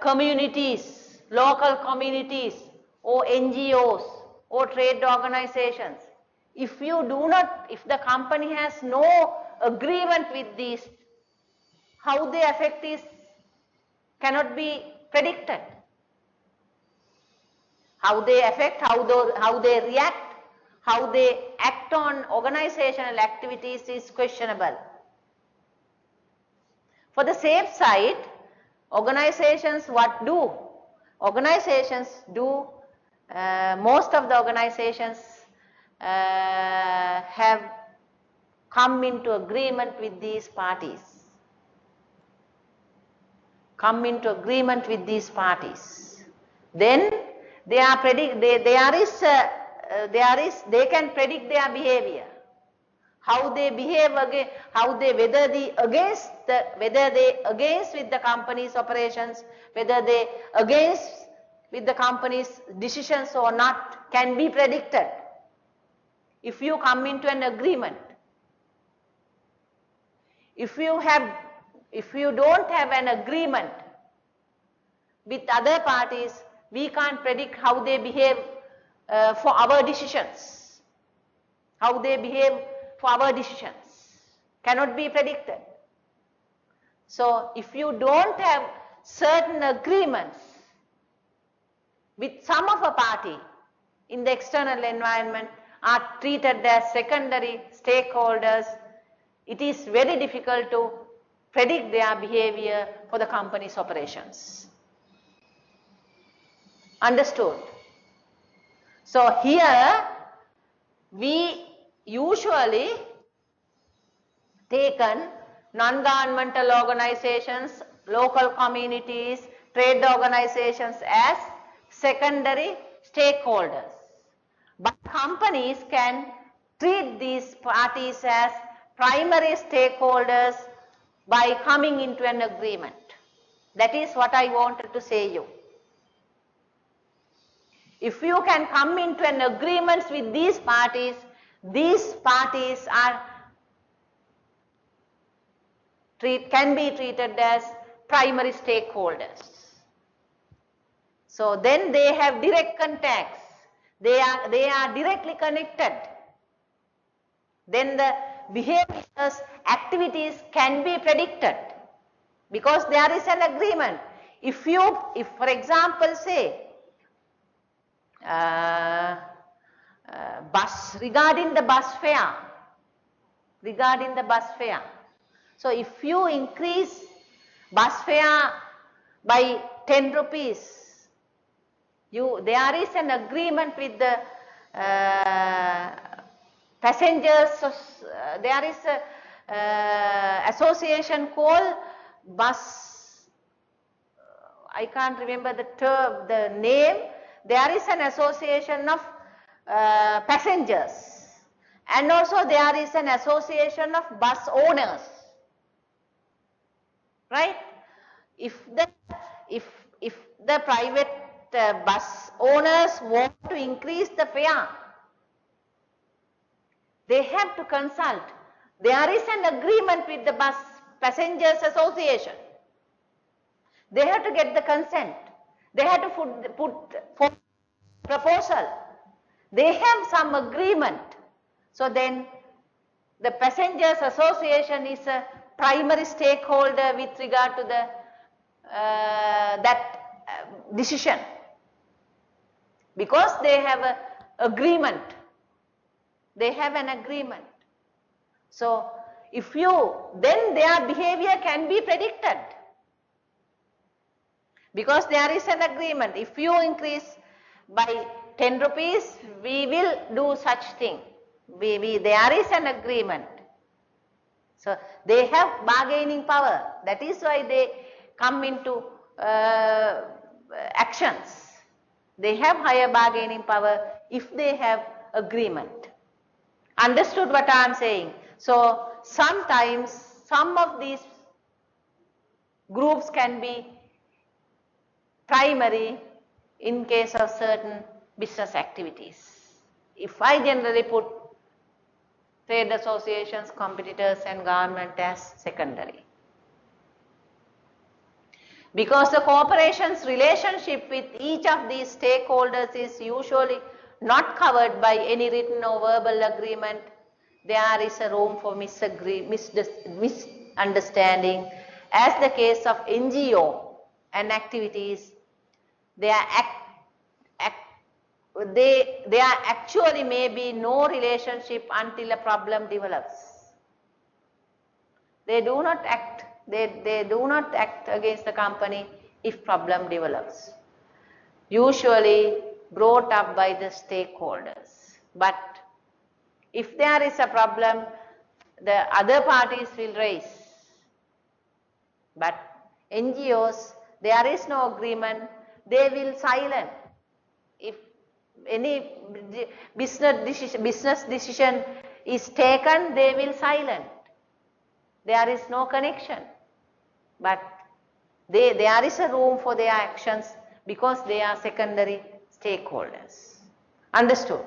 communities, local communities, or NGOs or trade organizations. If the company has no agreement with these, how they affect this cannot be predicted. How they affect, how they react, how they act on organizational activities is questionable. For the safe side, organizations what do? Organizations do, most of the organizations have come into agreement with these parties. Then they can predict their behavior. How they behave again, whether they against with the company's operations, whether they against with the company's decisions or not, can be predicted if you come into an agreement. If you don't have an agreement with other parties, we can't predict how they behave for our decisions. How they behave for our decisions cannot be predicted. So if you don't have certain agreements with some of a party in the external environment, are treated as secondary stakeholders, it is very difficult to predict their behavior for the company's operations. Understood? So here we usually taken non-governmental organizations, local communities, trade organizations as secondary stakeholders. But companies can treat these parties as primary stakeholders by coming into an agreement. That is what I wanted to say you. If you can come into an agreement with these parties are can be treated as primary stakeholders. So then they have direct contacts. They are directly connected. Then the behaviors, activities can be predicted because there is an agreement. If for example say regarding the bus fare. So if you increase bus fare by 10 rupees, there is an agreement with the passengers. There is a association called bus. I can't remember the name. There is an association of passengers, and also there is an association of bus owners. Right? If the private bus owners want to increase the fare, they have to consult. There is an agreement with the bus passengers association. They have to get the consent. They have to put for proposal. They have some agreement. So then the passengers association is a primary stakeholder with regard to the that decision, because they have an agreement. They have an agreement. So, then their behavior can be predicted. Because there is an agreement. If you increase by 10 rupees, we will do such thing. There is an agreement. So, they have bargaining power. That is why they come into actions. They have higher bargaining power if they have agreement. Understood what I am saying? So, sometimes some of these groups can be primary in case of certain business activities. If I generally put trade associations, competitors and government as secondary. Because the corporation's relationship with each of these stakeholders is usually not covered by any written or verbal agreement, there is a room for misunderstanding. As the case of NGO and activities, there actually may be no relationship until a problem develops. They do not act. They do not act against the company if problem develops. Usually brought up by the stakeholders. But if there is a problem, the other parties will raise. But NGOs, there is no agreement, they will silent. If any business decision is taken, they will silent. There is no connection. But there is a room for their actions because they are secondary stakeholders. Understood?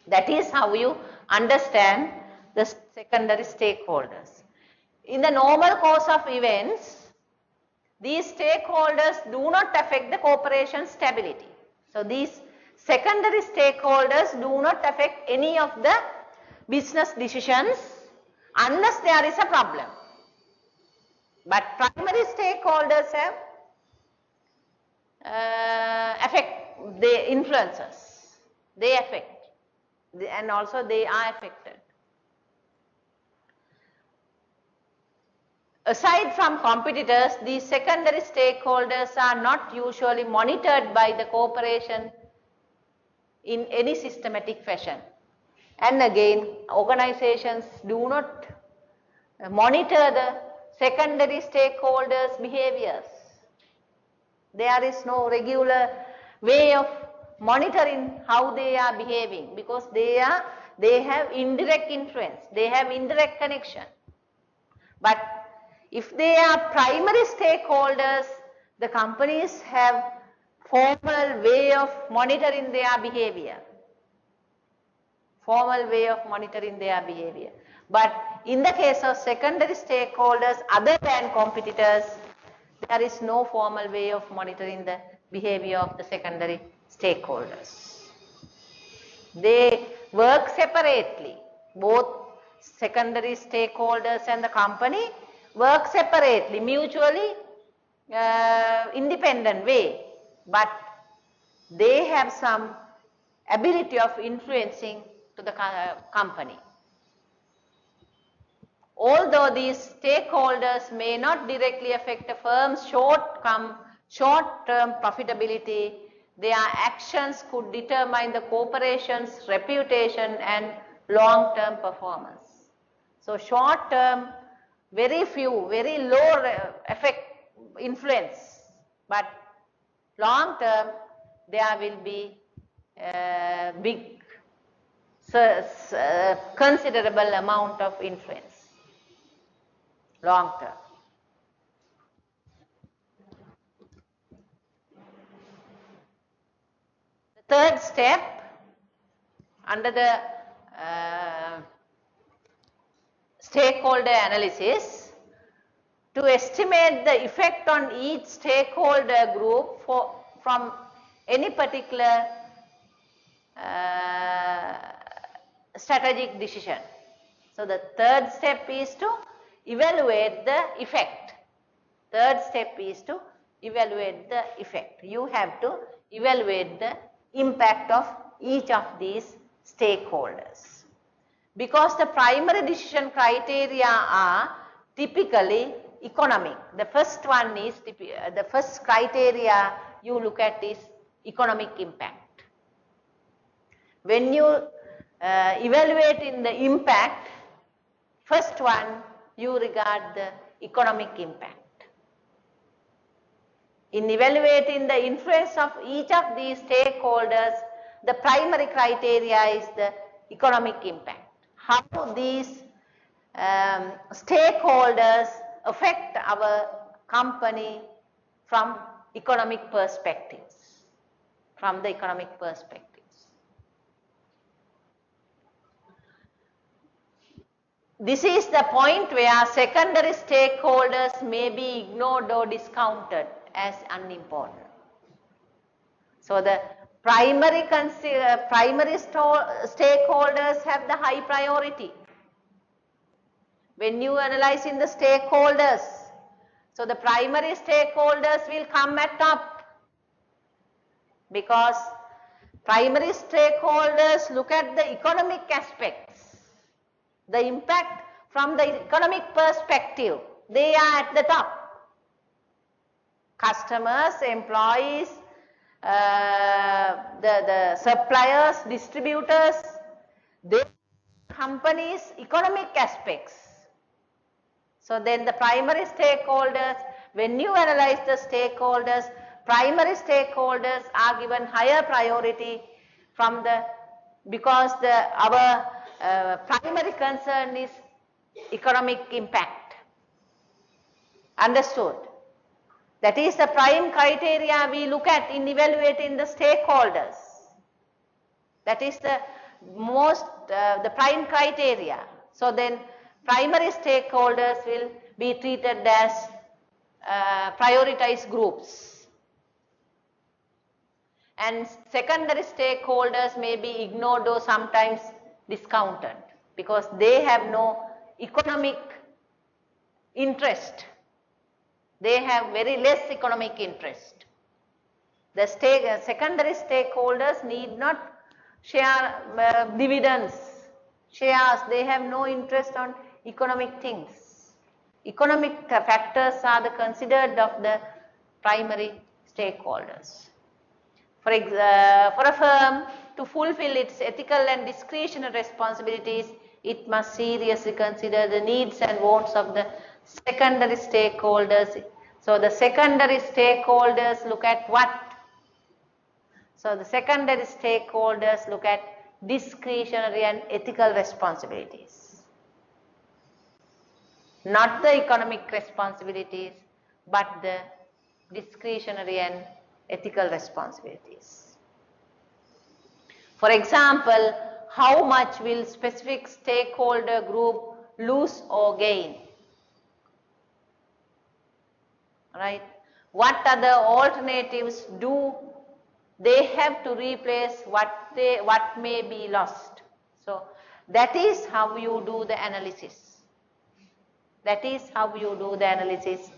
That is how you understand the secondary stakeholders. In the normal course of events, these stakeholders do not affect the corporation's stability. So, these secondary stakeholders do not affect any of the business decisions unless there is a problem. But primary stakeholders have they influence us. They affect, and also they are affected. Aside from competitors, these secondary stakeholders are not usually monitored by the corporation in any systematic fashion. And again, organizations do not monitor the secondary stakeholders' behaviors. There is no regular way of monitoring how they are behaving because they have indirect influence, they have indirect connection. But if they are primary stakeholders, the companies have formal way of monitoring their behavior. Formal way of monitoring their behavior. But in the case of secondary stakeholders other than competitors, there is no formal way of monitoring the behavior of the secondary stakeholders. They work separately. Both secondary stakeholders and the company work separately, mutually independent way, but they have some ability of influencing to the company. Although these stakeholders may not directly affect a firm's short-term profitability, their actions could determine the corporation's reputation and long-term performance. So, short-term, very few, very low influence, but long-term, there will be big, considerable amount of influence. Long term. The third step under the stakeholder analysis, to estimate the effect on each stakeholder group from any particular strategic decision. So, the third step is to evaluate the effect. Third step is to evaluate the effect. You have to evaluate the impact of each of these stakeholders. Because the primary decision criteria are typically economic. The first one is, the first criteria you look at is economic impact. When you evaluate in the impact, first one you regard the economic impact. In evaluating the influence of each of these stakeholders, the primary criteria is the economic impact. How these stakeholders affect our company from economic perspectives, from the economic perspectives. This is the point where secondary stakeholders may be ignored or discounted as unimportant. So the primary stakeholders have the high priority. When you analyze in the stakeholders, so the primary stakeholders will come at top, because primary stakeholders look at the economic aspects, the impact from the economic perspective. They are at the top. Customers, employees, the suppliers, distributors, they companies' economic aspects. So then the primary stakeholders, when you analyze the stakeholders, primary stakeholders are given higher priority from the, because our primary concern is economic impact. Understood? That is the prime criteria we look at in evaluating the stakeholders. That is the most, the prime criteria. So then primary stakeholders will be treated as prioritized groups. And secondary stakeholders may be ignored or sometimes discounted because they have no economic interest. They have very less economic interest. The secondary stakeholders need not share dividends, shares. They have no interest on economic things. Economic factors are the considered of the primary stakeholders. For a firm to fulfill its ethical and discretionary responsibilities, it must seriously consider the needs and wants of the secondary stakeholders. So the secondary stakeholders look at what? So the secondary stakeholders look at discretionary and ethical responsibilities. Not the economic responsibilities, but the discretionary and ethical responsibilities. For example, how much will specific stakeholder group lose or gain? Right? What other alternatives do they have to replace what may be lost? So that is how you do the analysis. That is how you do the analysis.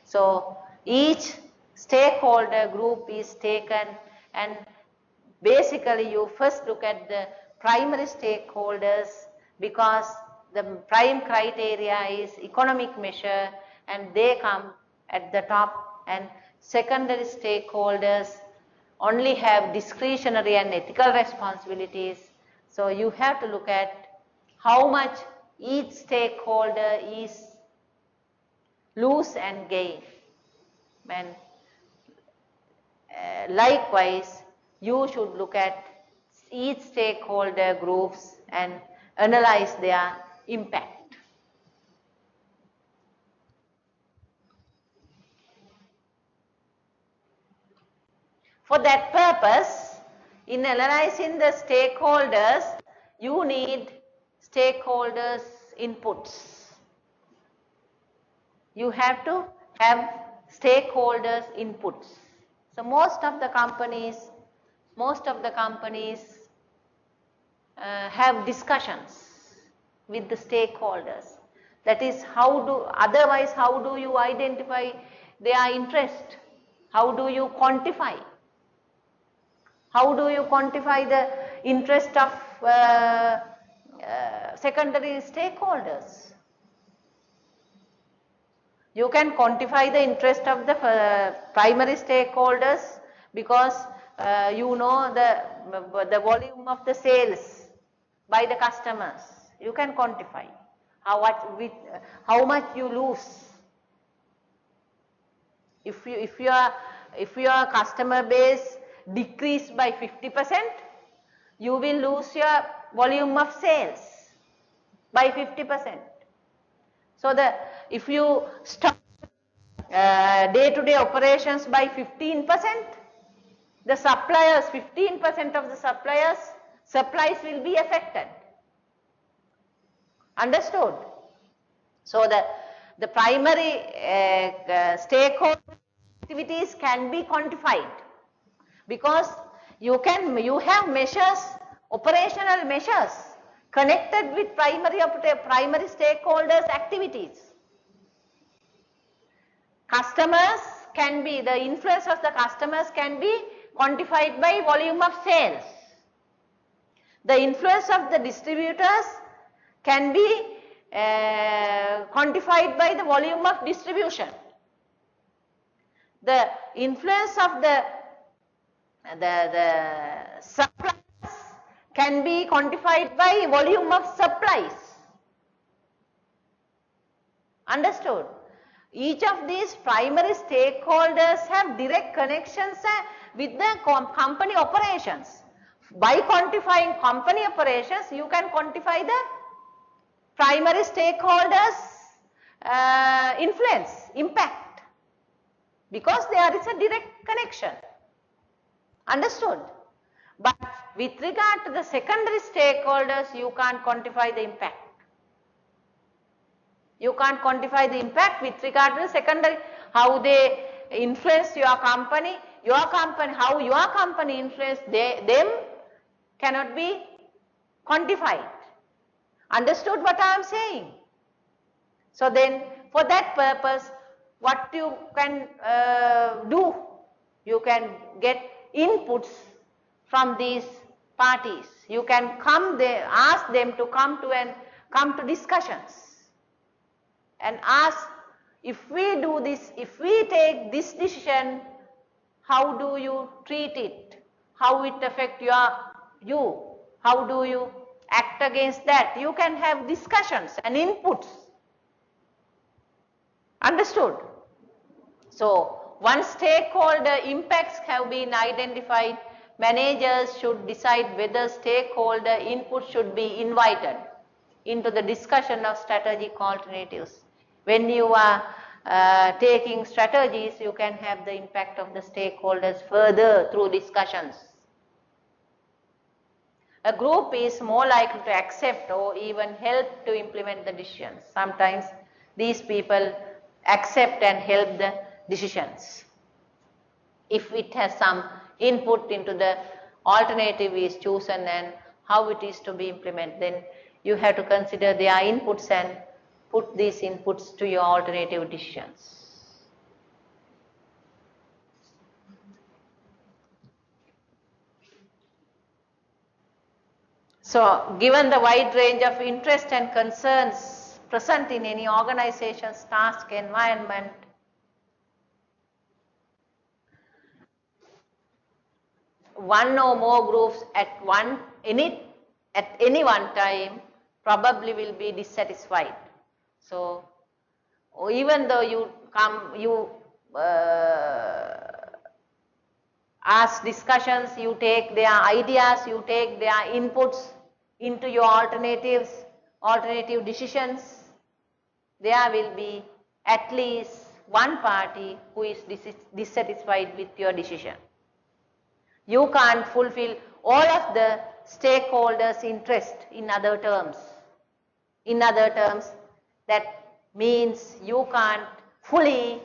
So each stakeholder group is taken, and basically you first look at the primary stakeholders, because the prime criteria is economic measure and they come at the top, and secondary stakeholders only have discretionary and ethical responsibilities. So you have to look at how much each stakeholder is lose and gain. And likewise, you should look at each stakeholder groups and analyze their impact. For that purpose, in analyzing the stakeholders, you need stakeholders' inputs. You have to have stakeholders' inputs. So most of the companies have discussions with the stakeholders. That is, otherwise how do you identify their interest? How do you quantify? How do you quantify the interest of secondary stakeholders? You can quantify the interest of the primary stakeholders because you know the volume of the sales by the customers. You can quantify how much you lose. If your customer base decrease by 50%, you will lose your volume of sales by 50%. So if you stop day-to-day operations by 15%, the suppliers, 15% of the supplies will be affected. Understood? So the primary stakeholder activities can be quantified because you have measures, operational measures connected with primary stakeholders activities. The influence of the customers can be quantified by volume of sales. The influence of the distributors can be quantified by the volume of distribution. The influence of the supplies can be quantified by volume of supplies. Understood? Each of these primary stakeholders have direct connections with the company operations. By quantifying company operations, you can quantify the primary stakeholders influence, impact, because there is a direct connection. Understood? But with regard to the secondary stakeholders, you can't quantify the impact. You can't quantify the impact with regard to the secondary, how they influence your company, how your company influence them cannot be quantified. Understood what I am saying? So then for that purpose, what you can do, you can get inputs from these parties. You can come there, ask them to come to discussions and ask, if we do this, if we take this decision, how do you treat it? How it affect you? How do you act against that? You can have discussions and inputs. Understood? So once stakeholder impacts have been identified, managers should decide whether stakeholder input should be invited into the discussion of strategic alternatives. When you are taking strategies, you can have the impact of the stakeholders further through discussions. A group is more likely to accept or even help to implement the decisions. Sometimes these people accept and help the decisions. If it has some input into the alternative is chosen and how it is to be implemented, then you have to consider their inputs and put these inputs to your alternative decisions. So, given the wide range of interest and concerns present in any organization's task environment, one or more groups at any one time probably will be dissatisfied. So, even though you ask discussions, you take their ideas, you take their inputs into your alternative decisions, there will be at least one party who is dissatisfied with your decision. You can't fulfill all of the stakeholders' interest in other terms. In other terms, that means you can't fully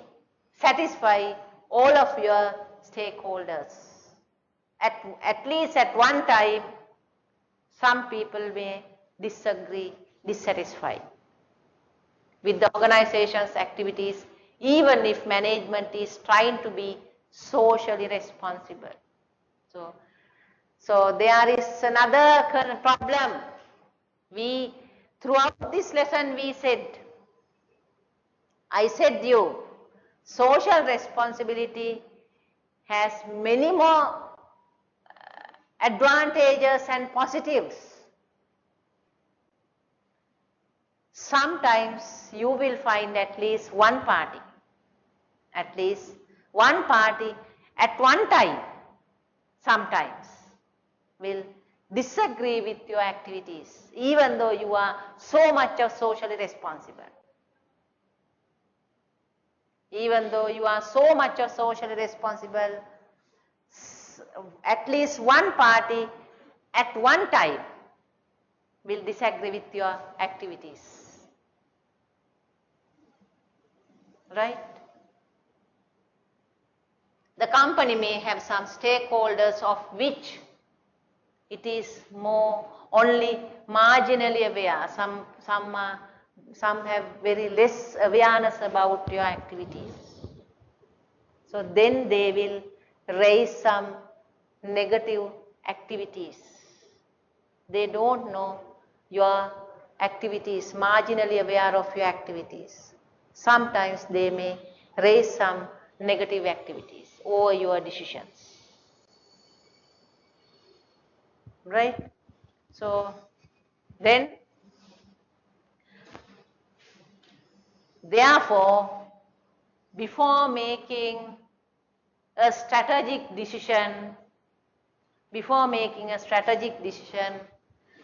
satisfy all of your stakeholders. At least at one time, some people may disagree, dissatisfied with the organization's activities, even if management is trying to be socially responsible. So there is another problem. Throughout this lesson I said you, social responsibility has many more advantages and positives. Sometimes you will find at least one party at one time, sometimes, will disagree with your activities, even though you are so much of socially responsible. Even though you are so much of socially responsible, at least one party at one time will disagree with your activities. Right? The company may have some stakeholders of which it is more only marginally aware. Some have very less awareness about your activities. So then they will raise some negative activities. They don't know your activities, marginally aware of your activities. Sometimes they may raise some negative activities over your decisions. Right? So then, therefore, before making a strategic decision,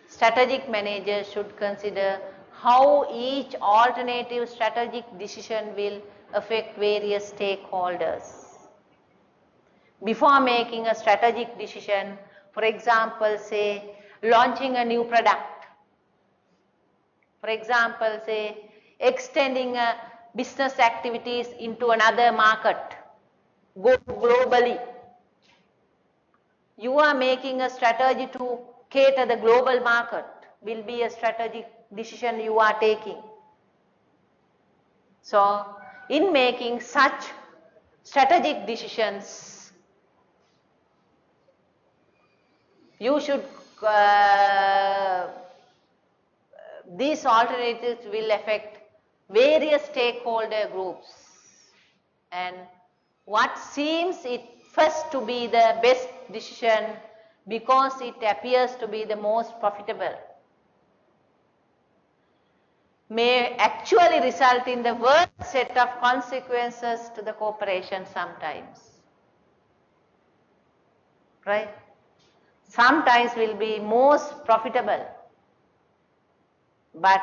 strategic managers should consider how each alternative strategic decision will affect various stakeholders. Before making a strategic decision, for example, say launching a new product, for example, say extending business activities into another market, go globally. You are making a strategy to cater the global market, will be a strategic decision you are taking. So, in making such strategic decisions, you should, these alternatives will affect various stakeholder groups, and what seems it first to be the best decision because it appears to be the most profitable may actually result in the worst set of consequences to the corporation sometimes. Right? Sometimes will be most profitable, but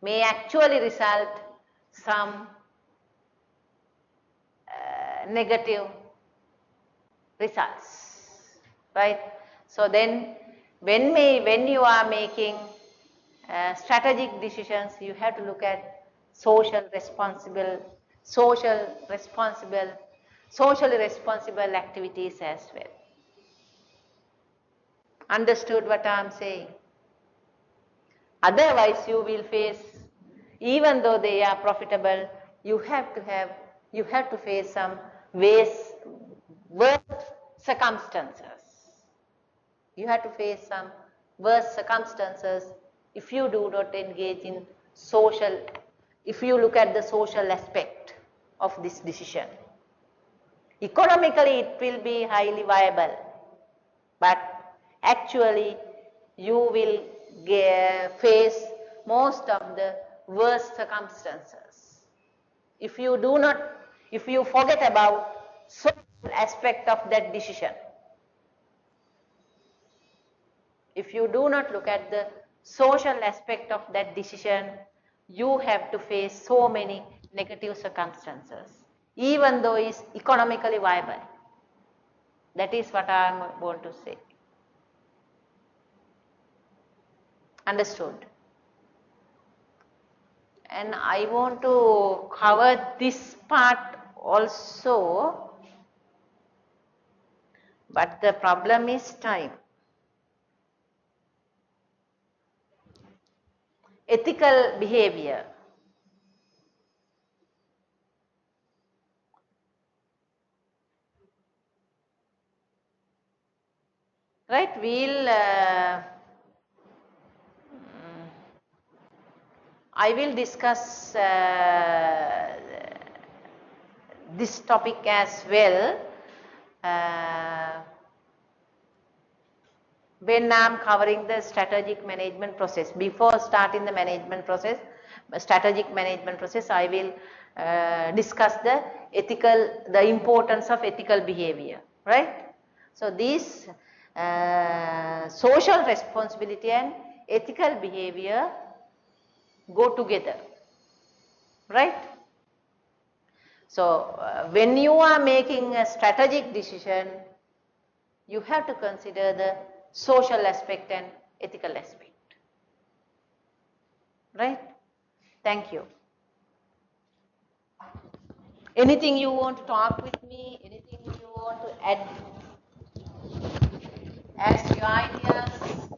may actually result some negative results. Right? So then when you are making strategic decisions, you have to look at socially responsible activities as well. Understood what I am saying? Otherwise you will face, even though they are profitable, you have to face some worse circumstances. You have to face some worse circumstances if you do not engage in if you look at the social aspect of this decision. Economically it will be highly viable, but actually you will face most of the worst circumstances. If you forget about social aspect of that decision, if you do not look at the social aspect of that decision, you have to face so many negative circumstances, even though it is economically viable. That is what I am going to say. Understood? And I want to cover this part also, but the problem is time. Ethical behavior. right? I will discuss this topic as well when I am covering the strategic management process. Before starting the management process, strategic management process, I will discuss the importance of ethical behavior, right? So these social responsibility and ethical behavior go together, right? So when you are making a strategic decision, you have to consider the social aspect and ethical aspect, right? Thank you. Anything you want to talk with me? Anything you want to add your ideas?